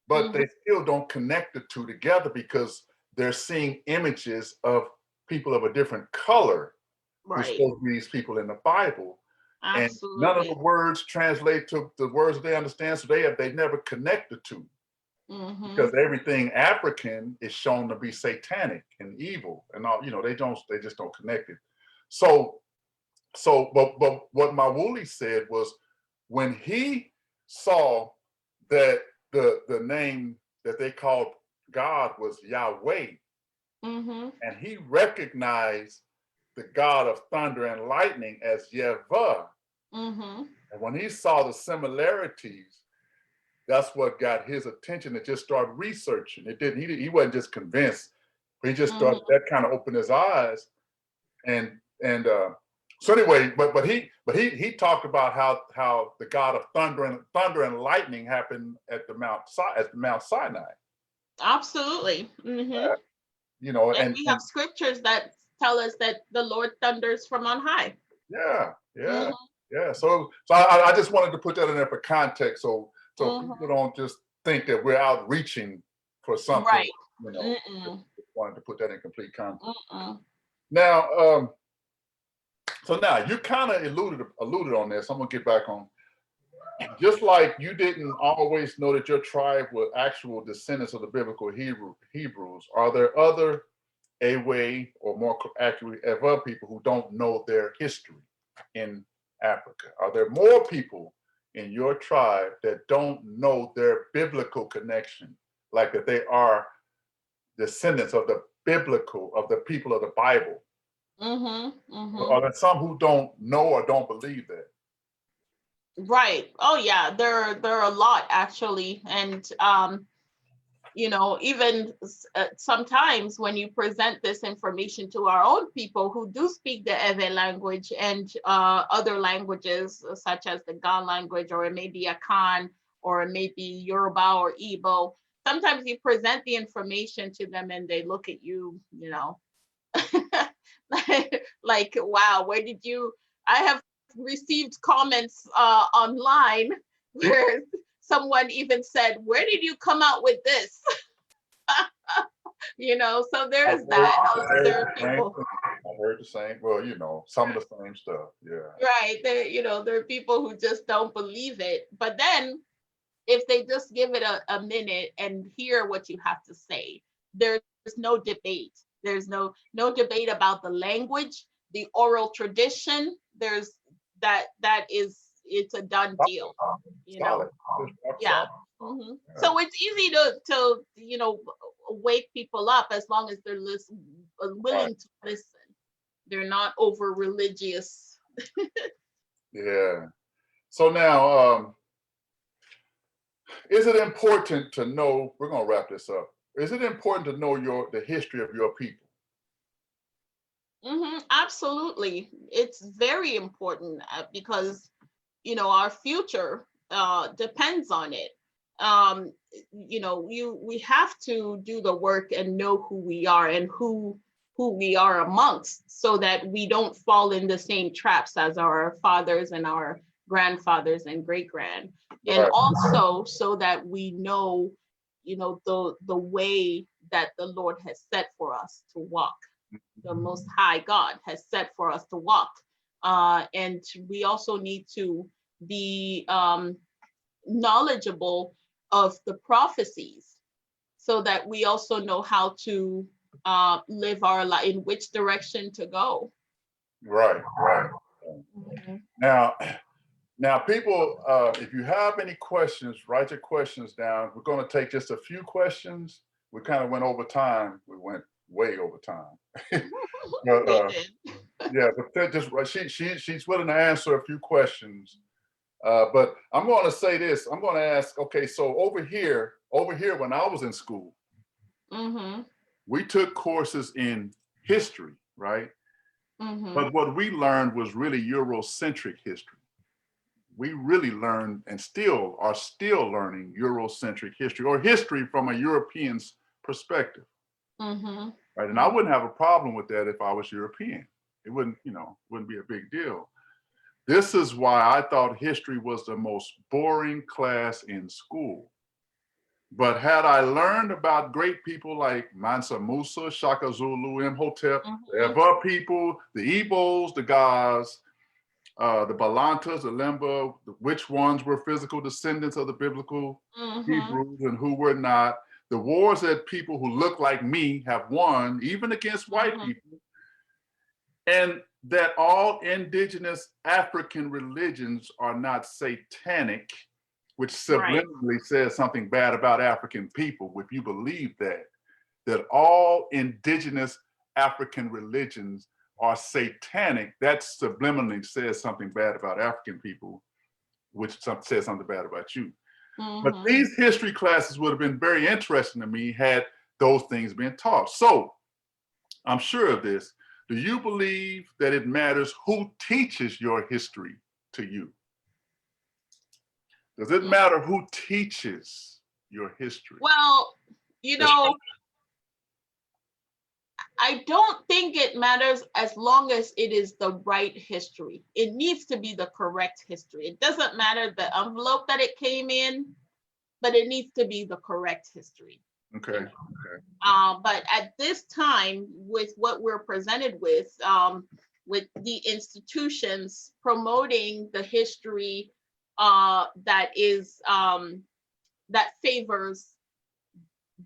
but they still don't connect the two together because they're seeing images of people of a different color who's supposed to be these people in the Bible. Absolutely. And none of the words translate to the words that they understand, so they never connect the two. Because everything African is shown to be satanic and evil and all, they just don't connect it. But what Mawuli said was when he saw that the name that they called God was Yahweh, and he recognized the God of thunder and lightning as Ehverh. And when he saw the similarities, that's what got his attention to just start researching. He wasn't just convinced. He just started, that kind of opened his eyes. And so anyway, but he talked about how the God of thunder and lightning happened at the Mount Sinai. Absolutely. And we have scriptures that tell us that the Lord thunders from on high. Yeah. So I just wanted to put that in there for context, so people don't just think that we're outreaching for something. Right. Wanted to put that in complete context. Now, so now you kind of alluded on this. I'm gonna get back on. Just like you didn't always know that your tribe were actual descendants of the biblical Hebrews, are there other Ewe, or more accurately, Ehverh people who don't know their history in Africa? Are there more people in your tribe that don't know their biblical connection, like that they are descendants of the people of the Bible? Are there some who don't know or don't believe that? Right. Oh yeah, there are a lot actually, and even sometimes when you present this information to our own people who do speak the Ewe language and other languages such as the Ga language, or it may be Akan, or it may be Yoruba or Igbo, sometimes you present the information to them and they look at you, like, wow, where did you? I have received comments online where someone even said, where did you come out with this? So there's that. There are people. I heard the same. Well, some of the same stuff. Yeah. Right. There are people who just don't believe it. But then if they just give it a minute and hear what you have to say, there's no debate. There's no debate about the language, the oral tradition. There's that is it's a done deal, you know. Yeah. Yeah. So it's easy to wake people up as long as they're willing to listen. They're not over religious. Yeah. So now, is it important to know? We're gonna wrap this up. Is it important to know the history of your people? Absolutely, it's very important because our future depends on it. We have to do the work and know who we are and who we are amongst, so that we don't fall in the same traps as our fathers and our grandfathers and great-grand, and also so that we know, the way that the Lord has set for us to walk, the Most High God has set for us to walk. And we also need to be knowledgeable of the prophecies, so that we also know how to live our life, in which direction to go. Right. Now, people, if you have any questions, write your questions down. We're going to take just a few questions. We kind of went over time. We went way over time. But, yeah, but she's willing to answer a few questions. But I'm going to say this. I'm going to ask. Okay, so over here, when I was in school, we took courses in history, right? But what we learned was really Eurocentric history. We really learned and are still learning Eurocentric history, or history from a European's perspective. Right? And I wouldn't have a problem with that if I was European. It wouldn't be a big deal. This is why I thought history was the most boring class in school. But had I learned about great people like Mansa Musa, Shaka Zulu, Imhotep, the Ehverh people, the Igbos, the Gas, the Balantas, the Lemba, which ones were physical descendants of the biblical Hebrews and who were not, the wars that people who look like me have won, even against white people, and that all indigenous African religions are not satanic, which subliminally says something bad about African people. If you believe that all indigenous African religions are satanic, that subliminally says something bad about African people, which says something bad about you. But these history classes would have been very interesting to me had those things been taught. So I'm sure of this. Do you believe that it matters who teaches your history to you? Does it matter who teaches your history? Well, I don't think it matters as long as it is the right history. It needs to be the correct history. It doesn't matter the envelope that it came in, but it needs to be the correct history. Okay. But at this time, with what we're presented with the institutions promoting the history that favors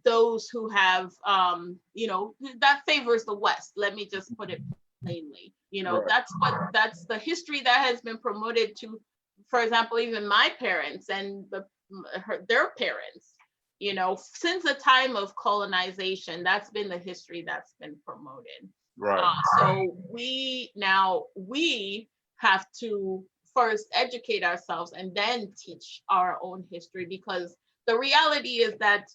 those who have, that favors the West. Let me just put it plainly. That's the history that has been promoted to, for example, even my parents and their parents. Since the time of colonization, that's been the history that's been promoted. Right. So we have to first educate ourselves and then teach our own history, because the reality is that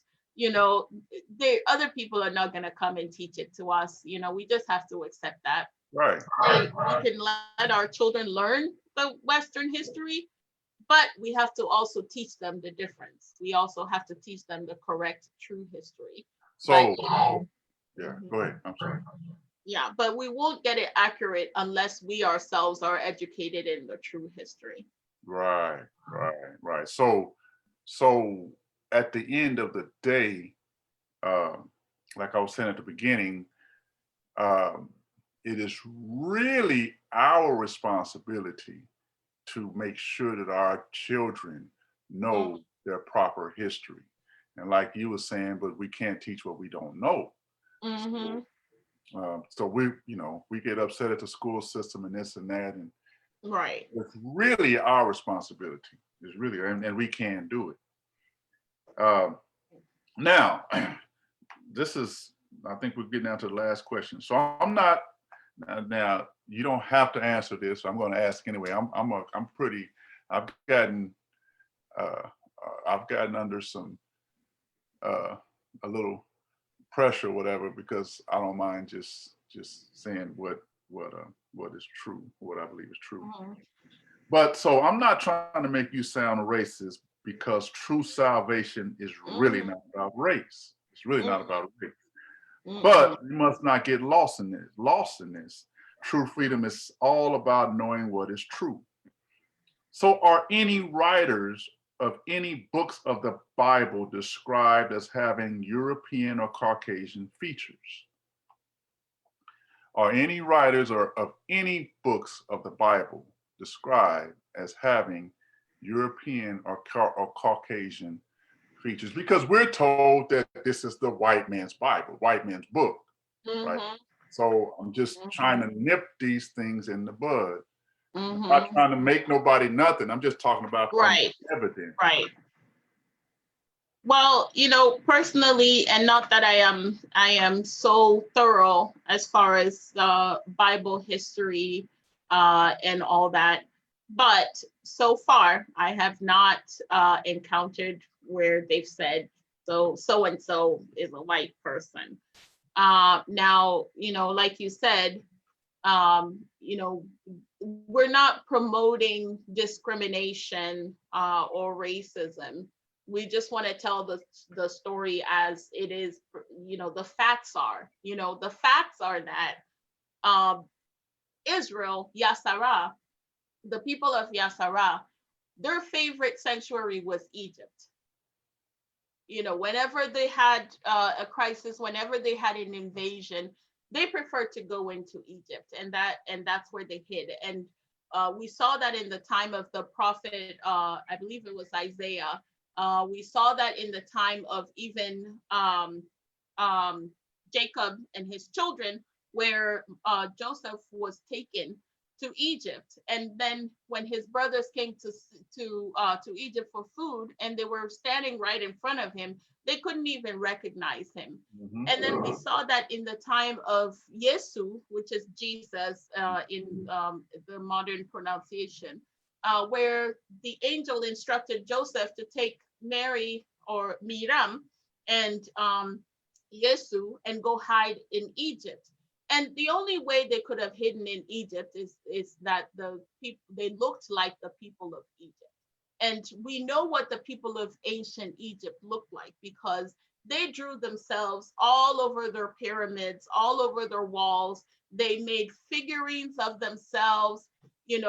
other people are not going to come and teach it to us. We just have to accept that. Right. We can let our children learn the Western history, but we have to also teach them the difference. We also have to teach them the correct, true history. So, yeah, go ahead. I'm sorry. Yeah, but we won't get it accurate unless we ourselves are educated in the true history. Right. So at the end of the day, like I was saying at the beginning, it is really our responsibility to make sure that our children know their proper history. And like you were saying, but we can't teach what we don't know. So we get upset at the school system and this and that, Right. It's really our responsibility. It's really, and we can do it. Now, this is, I think we're getting down to the last question. So I'm not, now you don't have to answer this. I'm going to ask anyway. I've gotten under some, a little pressure, or whatever, because I don't mind just saying what is true, what I believe is true. Mm-hmm. But so I'm not trying to make you sound racist, because true salvation is really not about race. It's really not about race. But you must not get lost in this. True freedom is all about knowing what is true. So are any writers of any books of the Bible described as having European or Caucasian features? Are any writers of any books of the Bible described as having European or Caucasian features? Because we're told that this is the white man's Bible, white man's book, right? So I'm just trying to nip these things in the bud. I'm not trying to make nobody nothing. I'm just talking about evidence. Right. Well, personally, and not that I am so thorough as far as Bible history and all that, but so far I have not encountered where they've said so and so is a white person. Now, like you said, we're not promoting discrimination or racism. We just want to tell the story as it is. The facts are, that Israel, Yasara, the people of Yasara, their favorite sanctuary was Egypt. Whenever they had a crisis, whenever they had an invasion, they preferred to go into Egypt, and that's where they hid. And we saw that in the time of the prophet, I believe it was Isaiah. We saw that in the time of even Jacob and his children, where Joseph was taken to Egypt. And then when his brothers came to Egypt for food, and they were standing right in front of him, they couldn't even recognize him. And then we saw that in the time of Yesu, which is Jesus in the modern pronunciation, where the angel instructed Joseph to take Mary or Miriam and Yesu and go hide in Egypt. And the only way they could have hidden in Egypt is that they looked like the people of Egypt. And we know what the people of ancient Egypt looked like, because they drew themselves all over their pyramids, all over their walls. They made figurines of themselves, in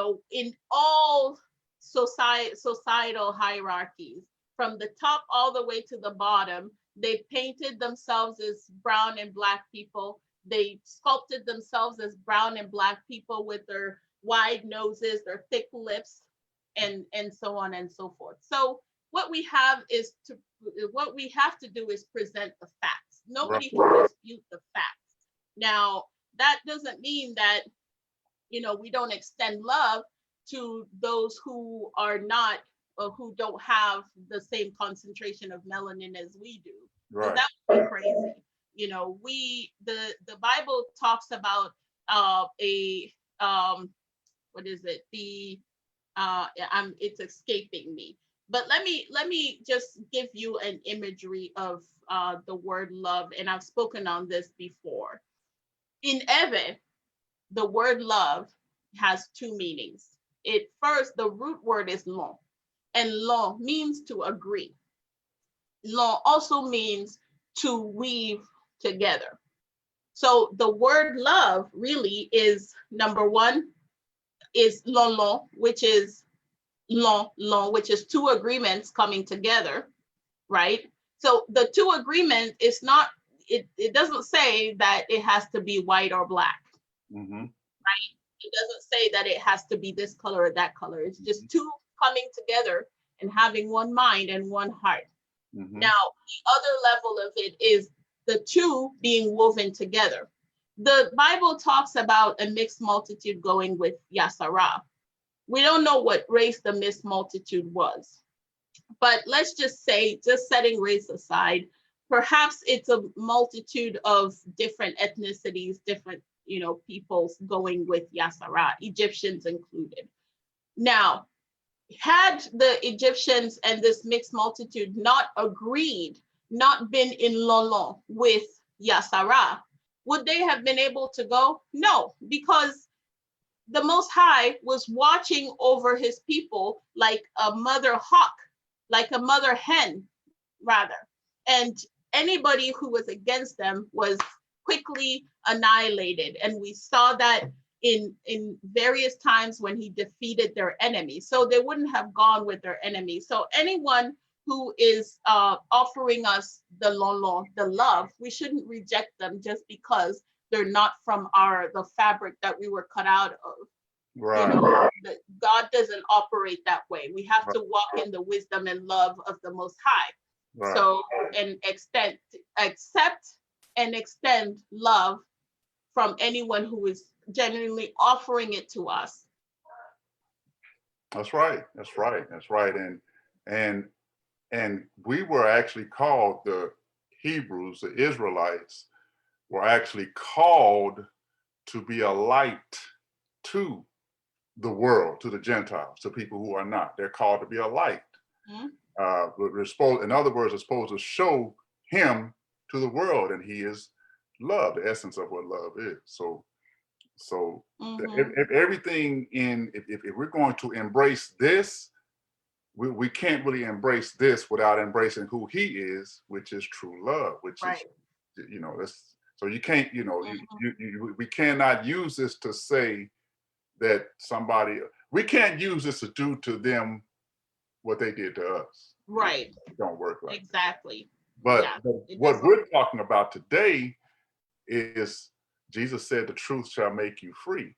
all societal hierarchies, from the top all the way to the bottom. They painted themselves as brown and Black people. They sculpted themselves as brown and Black people with their wide noses, their thick lips, and so on and so forth. So what we have to do is present the facts. Nobody can dispute the facts. Now, that doesn't mean that we don't extend love to those who are not, or who don't have the same concentration of melanin as we do. Right. That would be crazy. The Bible talks about what is it? It's escaping me. But let me just give you an imagery of the word love, and I've spoken on this before. In Ewe, the word love has two meanings. First, the root word is long, and long means to agree. Long also means to weave together. So the word love really is, number one, is long, which is long, which is two agreements coming together, right? So the two agreement is not, it doesn't say that it has to be white or Black, right? It doesn't say that it has to be this color or that color. It's just two coming together and having one mind and one heart. Now, the other level of it is the two being woven together. The Bible talks about a mixed multitude going with Yasara. we don't know what race the mixed multitude was. But let's just say, just setting race aside, perhaps it's a multitude of different ethnicities, different, peoples going with Yassara, Egyptians included. Now, had the Egyptians and this mixed multitude not agreed, not been in lolo with Yassara, would they have been able to go? No, because the Most High was watching over his people like a mother hawk, like a mother hen, rather. And anybody who was against them was quickly annihilated. And we saw that in various times when he defeated their enemies. So they wouldn't have gone with their enemies. So anyone who is offering us the love, we shouldn't reject them just because they're not from the fabric that we were cut out of. Right. God doesn't operate that way. We have to walk in the wisdom and love of the Most High. Right. So, and accept and extend love from anyone who is genuinely offering it to us. That's right. That's right. That's right. And we were actually called, the Hebrews, the Israelites, were actually called to be a light to the world, to the Gentiles, to people who are not. They're called to be a light. We're supposed, in other words, we're supposed to show him to the world, and he is love, the essence of what love is. So if everything if we're going to embrace this, we can't really embrace this without embracing who he is, which is true love, which is, that's, so you can't, we cannot use this to say that we can't use this to do to them what they did to us. Right. It don't work like exactly. But what we're talking about today is Jesus said the truth shall make you free.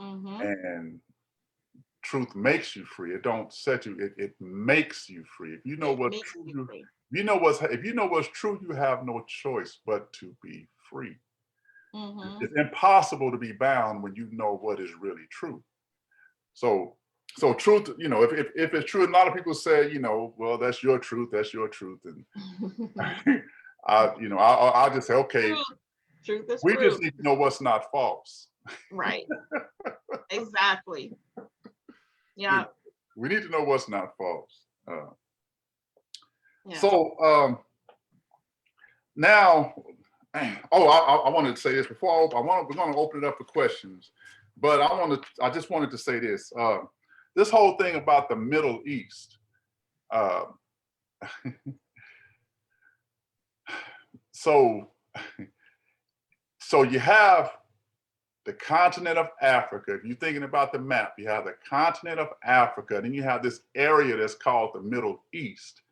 And truth makes you free. It don't set you, it makes you free. If you know what's true, if you know what's true, you have no choice but to be free. It's impossible to be bound when you know what is really true. So truth, if it's true, a lot of people say, well, that's your truth, and I'll just say, okay, truth is we true. just need to know what's not false. Right. Exactly. Yeah. We need to know what's not false. Yeah. So now, I wanted to say this before we're going to open it up for questions, but I just wanted to say this. This whole thing about the Middle East. So you have the continent of Africa. If you're thinking about the map, you have the continent of Africa, then you have this area that's called the Middle East.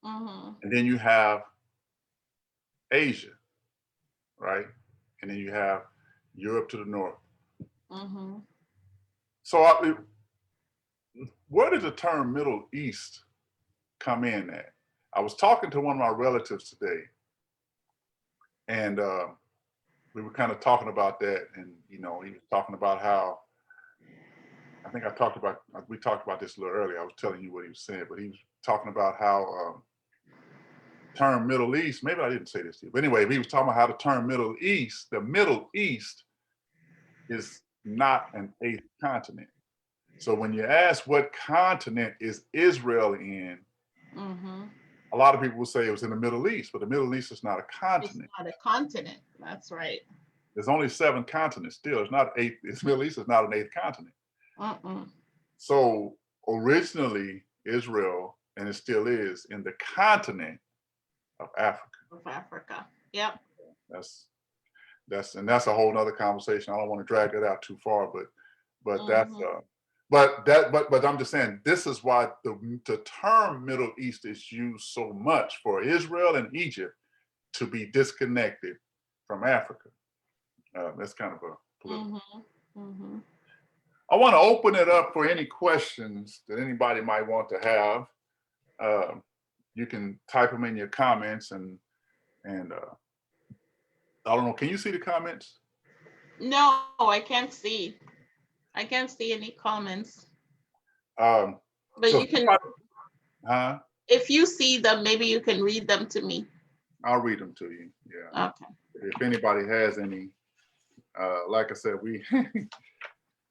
And then you have Asia, right? And then you have Europe to the north. So where does the term Middle East come in at? I was talking to one of my relatives today, and we were kind of talking about that, and he was talking about how, I think we talked about this a little earlier. I was telling you what he was saying, but he was talking about how term Middle East, maybe I didn't say this to you, but anyway, he was talking about how the term Middle East, the Middle East is not an eighth continent. So when you ask what continent is Israel in, a lot of people will say it was in the Middle East, but the Middle East is not a continent. It's not a continent. That's right. There's only 7 continents still. It's not eight. It's Middle East is not an eighth continent. So originally Israel, and it still is, in the continent of Africa. Of Africa. Yep. That's a whole nother conversation. I don't want to drag that out too far, but that's but I'm just saying, this is why the term Middle East is used so much for Israel and Egypt to be disconnected from Africa. That's kind of a political. I want to open it up for any questions that anybody might want to have. You can type them in your comments, and I don't know, can you see the comments? No, I can't see. I can't see any comments. But so you can, if you see them, maybe you can read them to me. I'll read them to you. Yeah. Okay. If anybody has any, like I said, we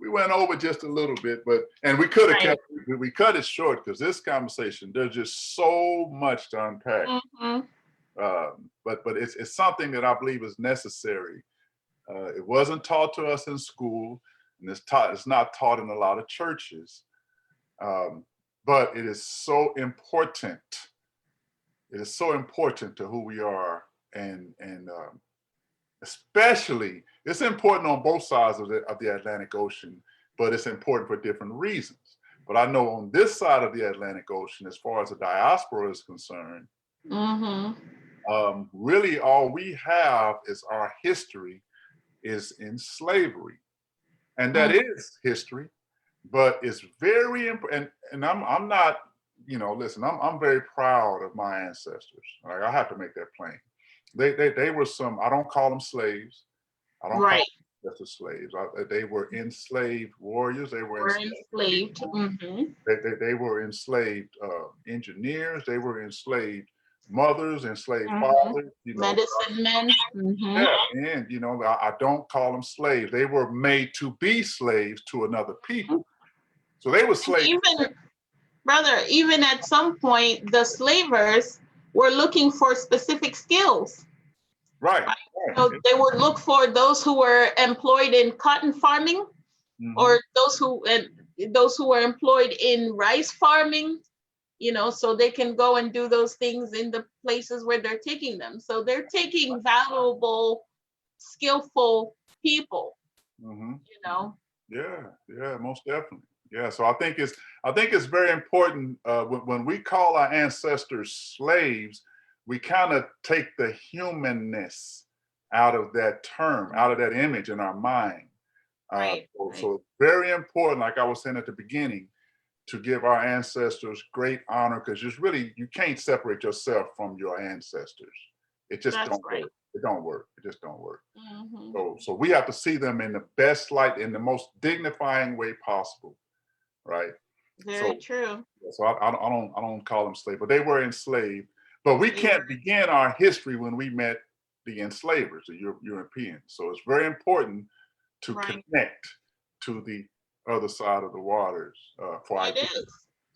we went over just a little bit, and we could have we cut it short because this conversation, there's just so much to unpack. But it's something that I believe is necessary. It wasn't taught to us in school, and it's not taught in a lot of churches. But it is so important. It is so important to who we are, and especially, it's important on both sides of the Atlantic Ocean, but it's important for different reasons. But I know on this side of the Atlantic Ocean, as far as the diaspora is concerned, really all we have is our history is in slavery. And that is history, but it's very important. And I'm not, listen, I'm very proud of my ancestors. Like, I have to make that plain. They were I don't call them slaves. I don't call them just slaves. They were enslaved warriors. They were enslaved. They were enslaved engineers. They were enslaved mothers, enslaved fathers. Medicine men. Yeah, and I don't call them slaves. They were made to be slaves to another people. So they were slaves. Even at some point, the slavers were looking for specific skills. Right. So they would look for those who were employed in cotton farming, or those who were employed in rice farming, so they can go and do those things in the places where they're taking them. So they're taking valuable, skillful people, Yeah, most definitely. Yeah, so I think it's very important when we call our ancestors slaves, we kind of take the humanness out of that term, out of that image in our mind. So it's very important, like I was saying at the beginning, to give our ancestors great honor, because you can't separate yourself from your ancestors. It just don't work. It don't work. It just don't work. So we have to see them in the best light, in the most dignifying way possible. Right. Very true. So I don't call them slaves, but they were enslaved. But we can't begin our history when we met the enslavers, the Europeans. So it's very important to connect to the other side of the waters for it is.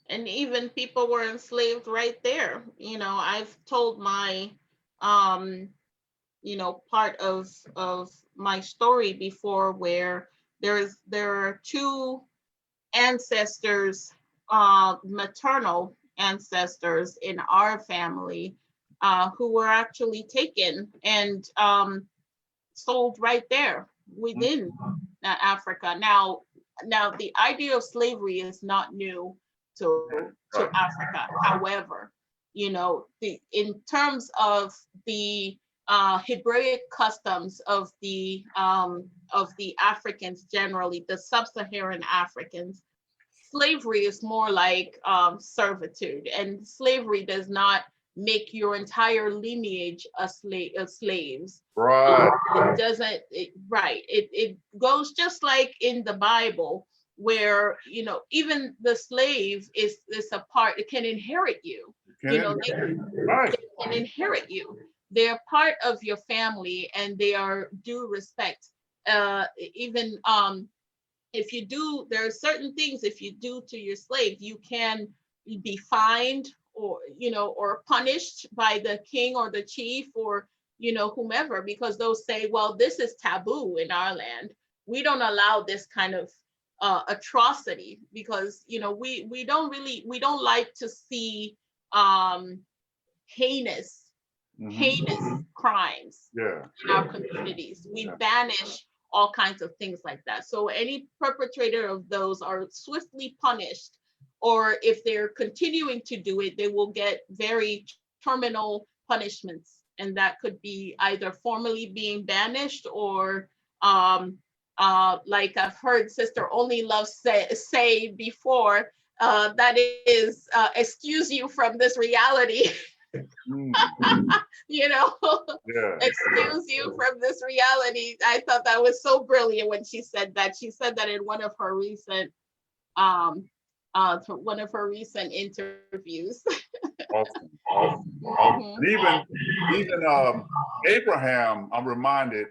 And even people were enslaved right there. I've told my part of my story before, where there are two ancestors, maternal ancestors in our family, who were actually taken and sold right there within Africa. Now the idea of slavery is not new to Africa. However, in terms of the Hebraic customs of the Africans generally, the sub-Saharan Africans, slavery is more like servitude, and slavery does not make your entire lineage of slaves. Right. It doesn't. It goes just like in the Bible, where even the slave is a part. It can inherit you. They can inherit you. They're part of your family, and they are due respect. Even if you do, there are certain things, if you do to your slave, you can be fined, or or punished by the king or the chief, or whomever, because they'll say, well, this is taboo in our land. We don't allow this kind of atrocity, because we don't like to see heinous crimes in our communities. We banish all kinds of things like that. So any perpetrator of those are swiftly punished, or if they're continuing to do it, they will get very terminal punishments, and that could be either formally being banished, or like I've heard Sister Only Love say before, that is excuse you from this reality. Excuse you from this reality. I thought that was so brilliant when she said that. She said that in one of her recent to one of her recent interviews. Awesome. Awesome. And even Abraham, I'm reminded,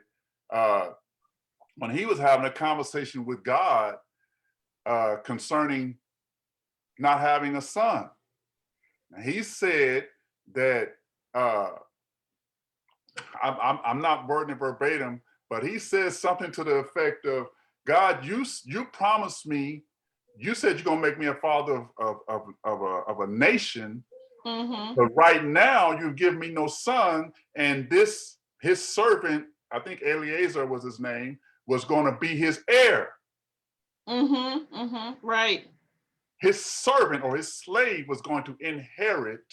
when he was having a conversation with God concerning not having a son, he said that I'm not wording it verbatim, but he says something to the effect of, God, you promised me, you said you're gonna make me a father of a nation, but right now you give me no son, and his servant, I think Eliezer was his name, was gonna be his heir. Right. His servant or his slave was going to inherit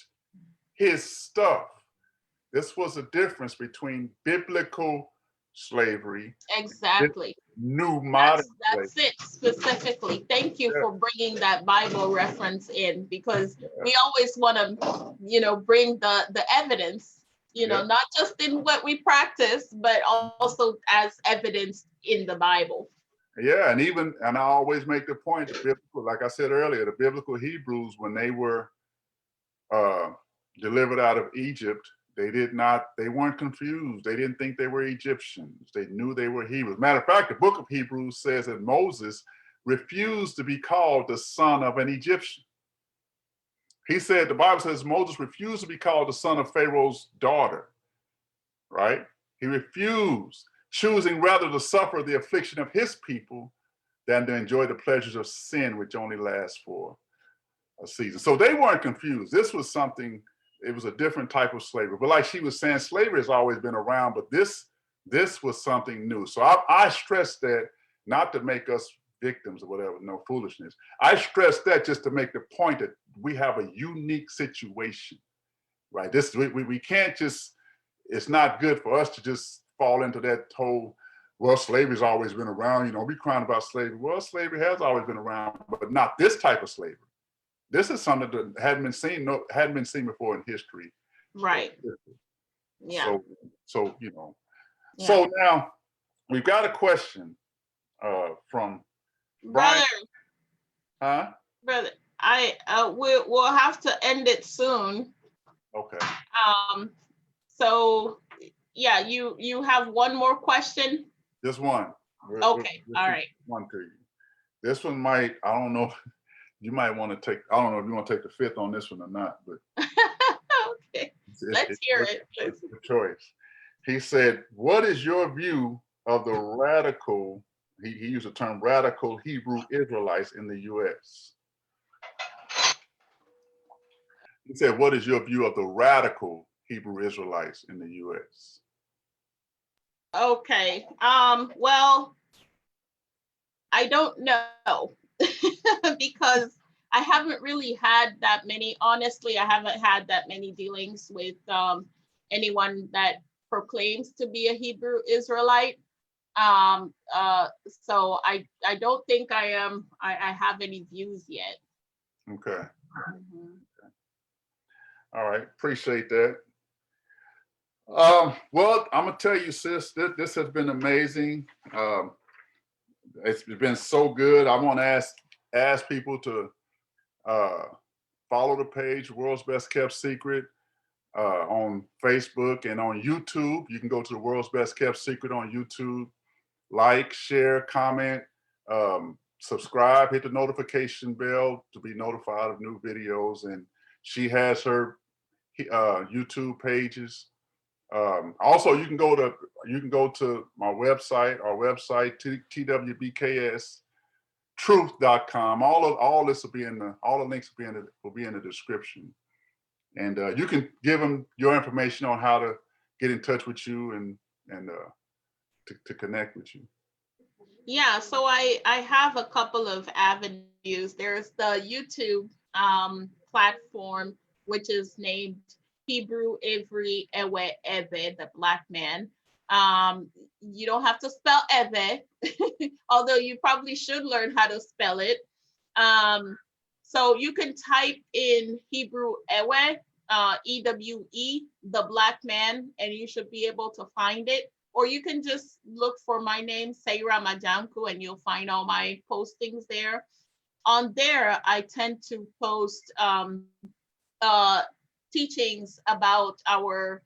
his stuff. This was a difference between biblical slavery. Exactly. New modern that's it specifically. Thank you for bringing that Bible reference in, because we always want to, bring the evidence, not just in what we practice, but also as evidence in the Bible. Yeah, and I always make the point, the biblical, like I said earlier, the biblical Hebrews, when they were delivered out of Egypt, they weren't confused. They didn't think they were Egyptians. They knew they were Hebrews. Matter of fact, the book of Hebrews says that Moses refused to be called the son of an Egyptian. He said, the Bible says Moses refused to be called the son of Pharaoh's daughter, right? He refused, choosing rather to suffer the affliction of his people than to enjoy the pleasures of sin, which only lasts for a season. So they weren't confused. This was something, it was a different type of slavery. But like she was saying, slavery has always been around, but this was something new. So I stress that, not to make us victims or whatever, no foolishness. I stress that just to make the point that we have a unique situation, right? We can't just, it's not good for us to just fall into that whole, well, slavery's always been around, we crying about slavery. Well, slavery has always been around, but not this type of slavery. This is something that hadn't been seen before in history. Right. Yeah. So So now we've got a question from Brother. Huh? Brother, we'll have to end it soon. Okay. So yeah, you have one more question? Just one. Okay. All right. One to you. This one might, I don't know, you might want to take, I don't know if you want to take the fifth on this one or not, but okay. Let's hear it. It's the choice. He said, what is your view of the radical, he used the term radical Hebrew Israelites in the US? He said, what is your view of the radical Hebrew Israelites in the US? Okay. Well, I don't know because I haven't really had that many, honestly, I haven't had that many dealings with anyone that proclaims to be a Hebrew Israelite. So I don't think I have any views yet. Okay. All right, appreciate that. Well, I'm gonna tell you, sis, this has been amazing. It's been so good. I want to ask people to follow the page, World's Best Kept Secret, on Facebook and on YouTube. You can go to the World's Best Kept Secret on YouTube. Like, share, comment, subscribe, hit the notification bell to be notified of new videos. And she has her YouTube pages. Also, you can go to my website, our website, twbkstruth.com. All this will be all the links will be in the description. And you can give them your information on how to get in touch with you and to connect with you. Yeah, so I have a couple of avenues. There's the YouTube platform, which is named Hebrew Ewe Ehrverh, the Black man. You don't have to spell Ehverh, although you probably should learn how to spell it. So you can type in Hebrew Ewe, EWE, the Black man, and you should be able to find it. Or you can just look for my name, Seyram Adzanku, and you'll find all my postings there. on there, I tend to post teachings about our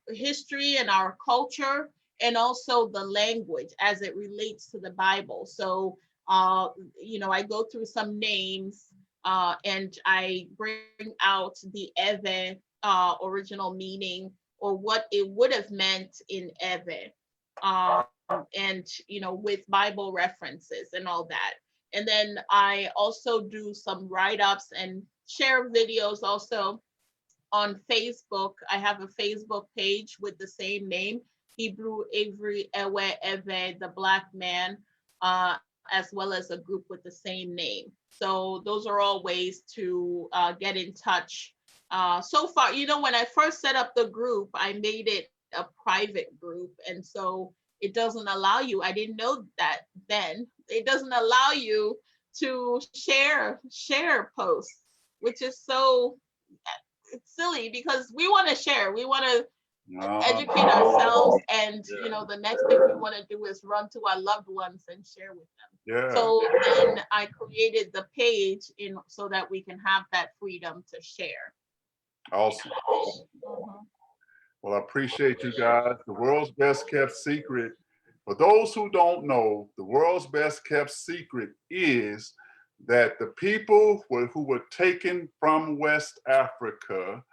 history and our culture, and also the language as it relates to the Bible. So, I go through some names and I bring out the Ewe original meaning, or what it would have meant in Ewe, and with Bible references and all that. And then I also do some write-ups and share videos also on Facebook. I have a Facebook page with the same name, Ewe Ehrverh, the Black man, as well as a group with the same name. So those are all ways to get in touch. So far, when I first set up the group, I made it a private group. And so it doesn't allow you, I didn't know that then, it doesn't allow you to share posts, which is so, it's silly, because we want to share, we want to educate ourselves, and the next thing we want to do is run to our loved ones and share with them. So then I created the page so that we can have that freedom to share. Awesome. Well, I appreciate you guys. The world's best kept secret. For those who don't know, the world's best kept secret is that the people who were taken from West Africa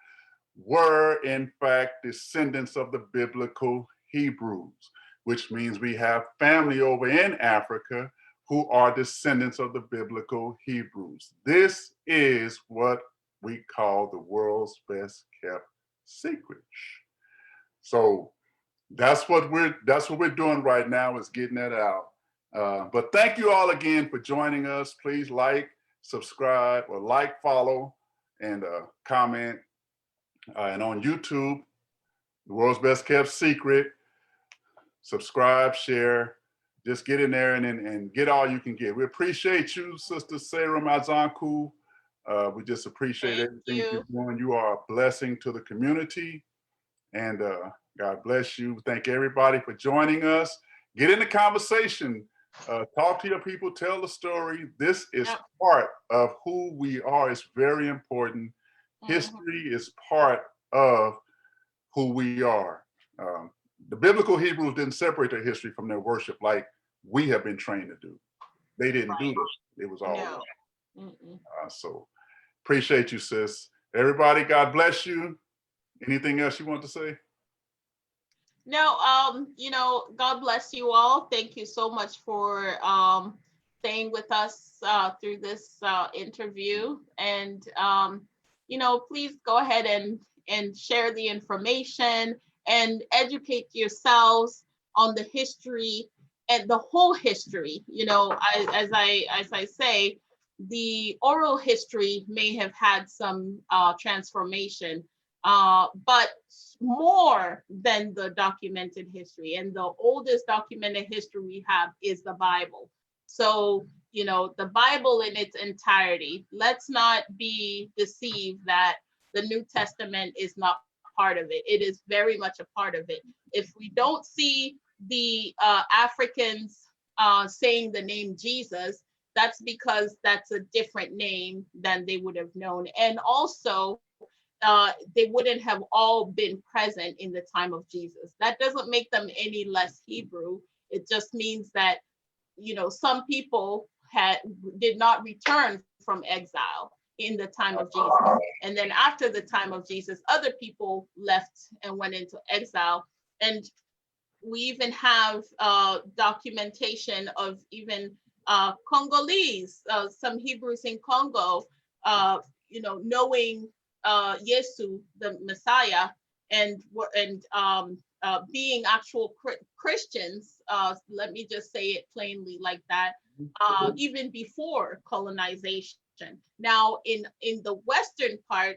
were in fact descendants of the biblical Hebrews, which means we have family over in Africa who are descendants of the biblical Hebrews. This is what we call the world's best kept secret. So that's what we're doing right now, is getting that out. But thank you all again for joining us. Please like, subscribe, or follow, and comment. And on YouTube, the world's best kept secret. Subscribe, share, just get in there and get all you can get. We appreciate you, Sister Seyram Adzanku. We just appreciate everything you're doing. You are a blessing to the community, and God bless you. Thank everybody for joining us. Get in the conversation. Talk to your people, tell the story. This is part of who we are. It's very important. History is part of who we are. The biblical Hebrews didn't separate their history from their worship like we have been trained to do. They didn't do this. It was all so appreciate you, sis. Everybody, God bless you. Anything else you want to say? No, God bless you all. Thank you so much for staying with us through this interview. And, please go ahead and share the information and educate yourselves on the history and the whole history. As I say, the oral history may have had some transformation, but more than the documented history. And the oldest documented history we have is the Bible. So, the Bible in its entirety. Let's not be deceived that the New Testament is not part of it. It is very much a part of it. If we don't see the Africans saying the name Jesus, that's because that's a different name than they would have known. And also, they wouldn't have all been present in the time of Jesus. That doesn't make them any less Hebrew. It just means that, some people did not return from exile in the time of Jesus. And then after the time of Jesus, other people left and went into exile. And we even have documentation of even Congolese, some Hebrews in Congo, knowing Yesu, the Messiah, and being actual Christians. Let me just say it plainly like that. Even before colonization. Now, in the western part,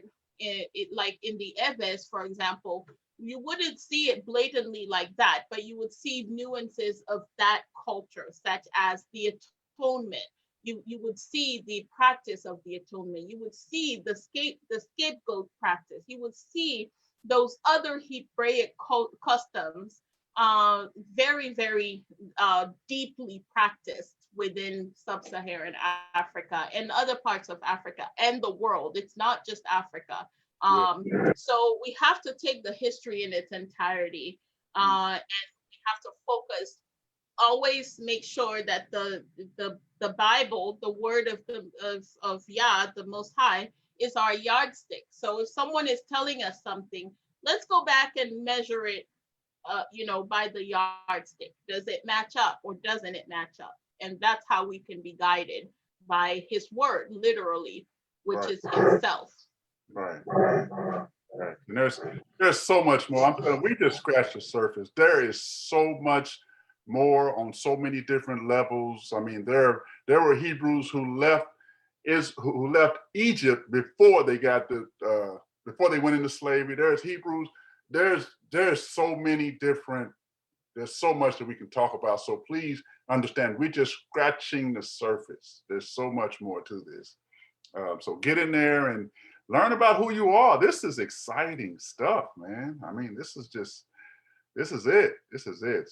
like in the Ehverh, for example, you wouldn't see it blatantly like that, but you would see nuances of that culture, such as the atonement. You would see the practice of the atonement. You would see the scapegoat practice. You would see those other Hebraic customs very, very deeply practiced within sub-Saharan Africa and other parts of Africa and the world. It's not just Africa. So we have to take the history in its entirety, and we have to focus, always make sure that the Bible, the word of Yah, the Most High, is our yardstick. So if someone is telling us something, let's go back and measure it, by the yardstick. Does it match up or doesn't it match up? And that's how we can be guided by His word, literally, which is Himself. Right. And there's so much more. I'm telling you, we just scratched the surface. There is so much more on so many different levels. I mean, there were Hebrews who left Egypt before they got before they went into slavery. There's Hebrews. There's so many different. There's so much that we can talk about. So please understand, we're just scratching the surface. There's so much more to this. So get in there and learn about who you are. This is exciting stuff, man. I mean, this is it. This is it.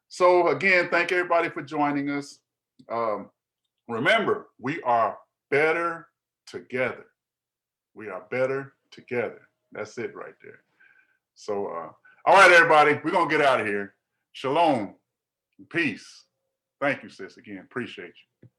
So again, thank everybody for joining us. Remember, we are better together. We are better together. That's it right there. So, all right, everybody, we're going to get out of here. Shalom. Peace. Thank you, sis, again. Appreciate you.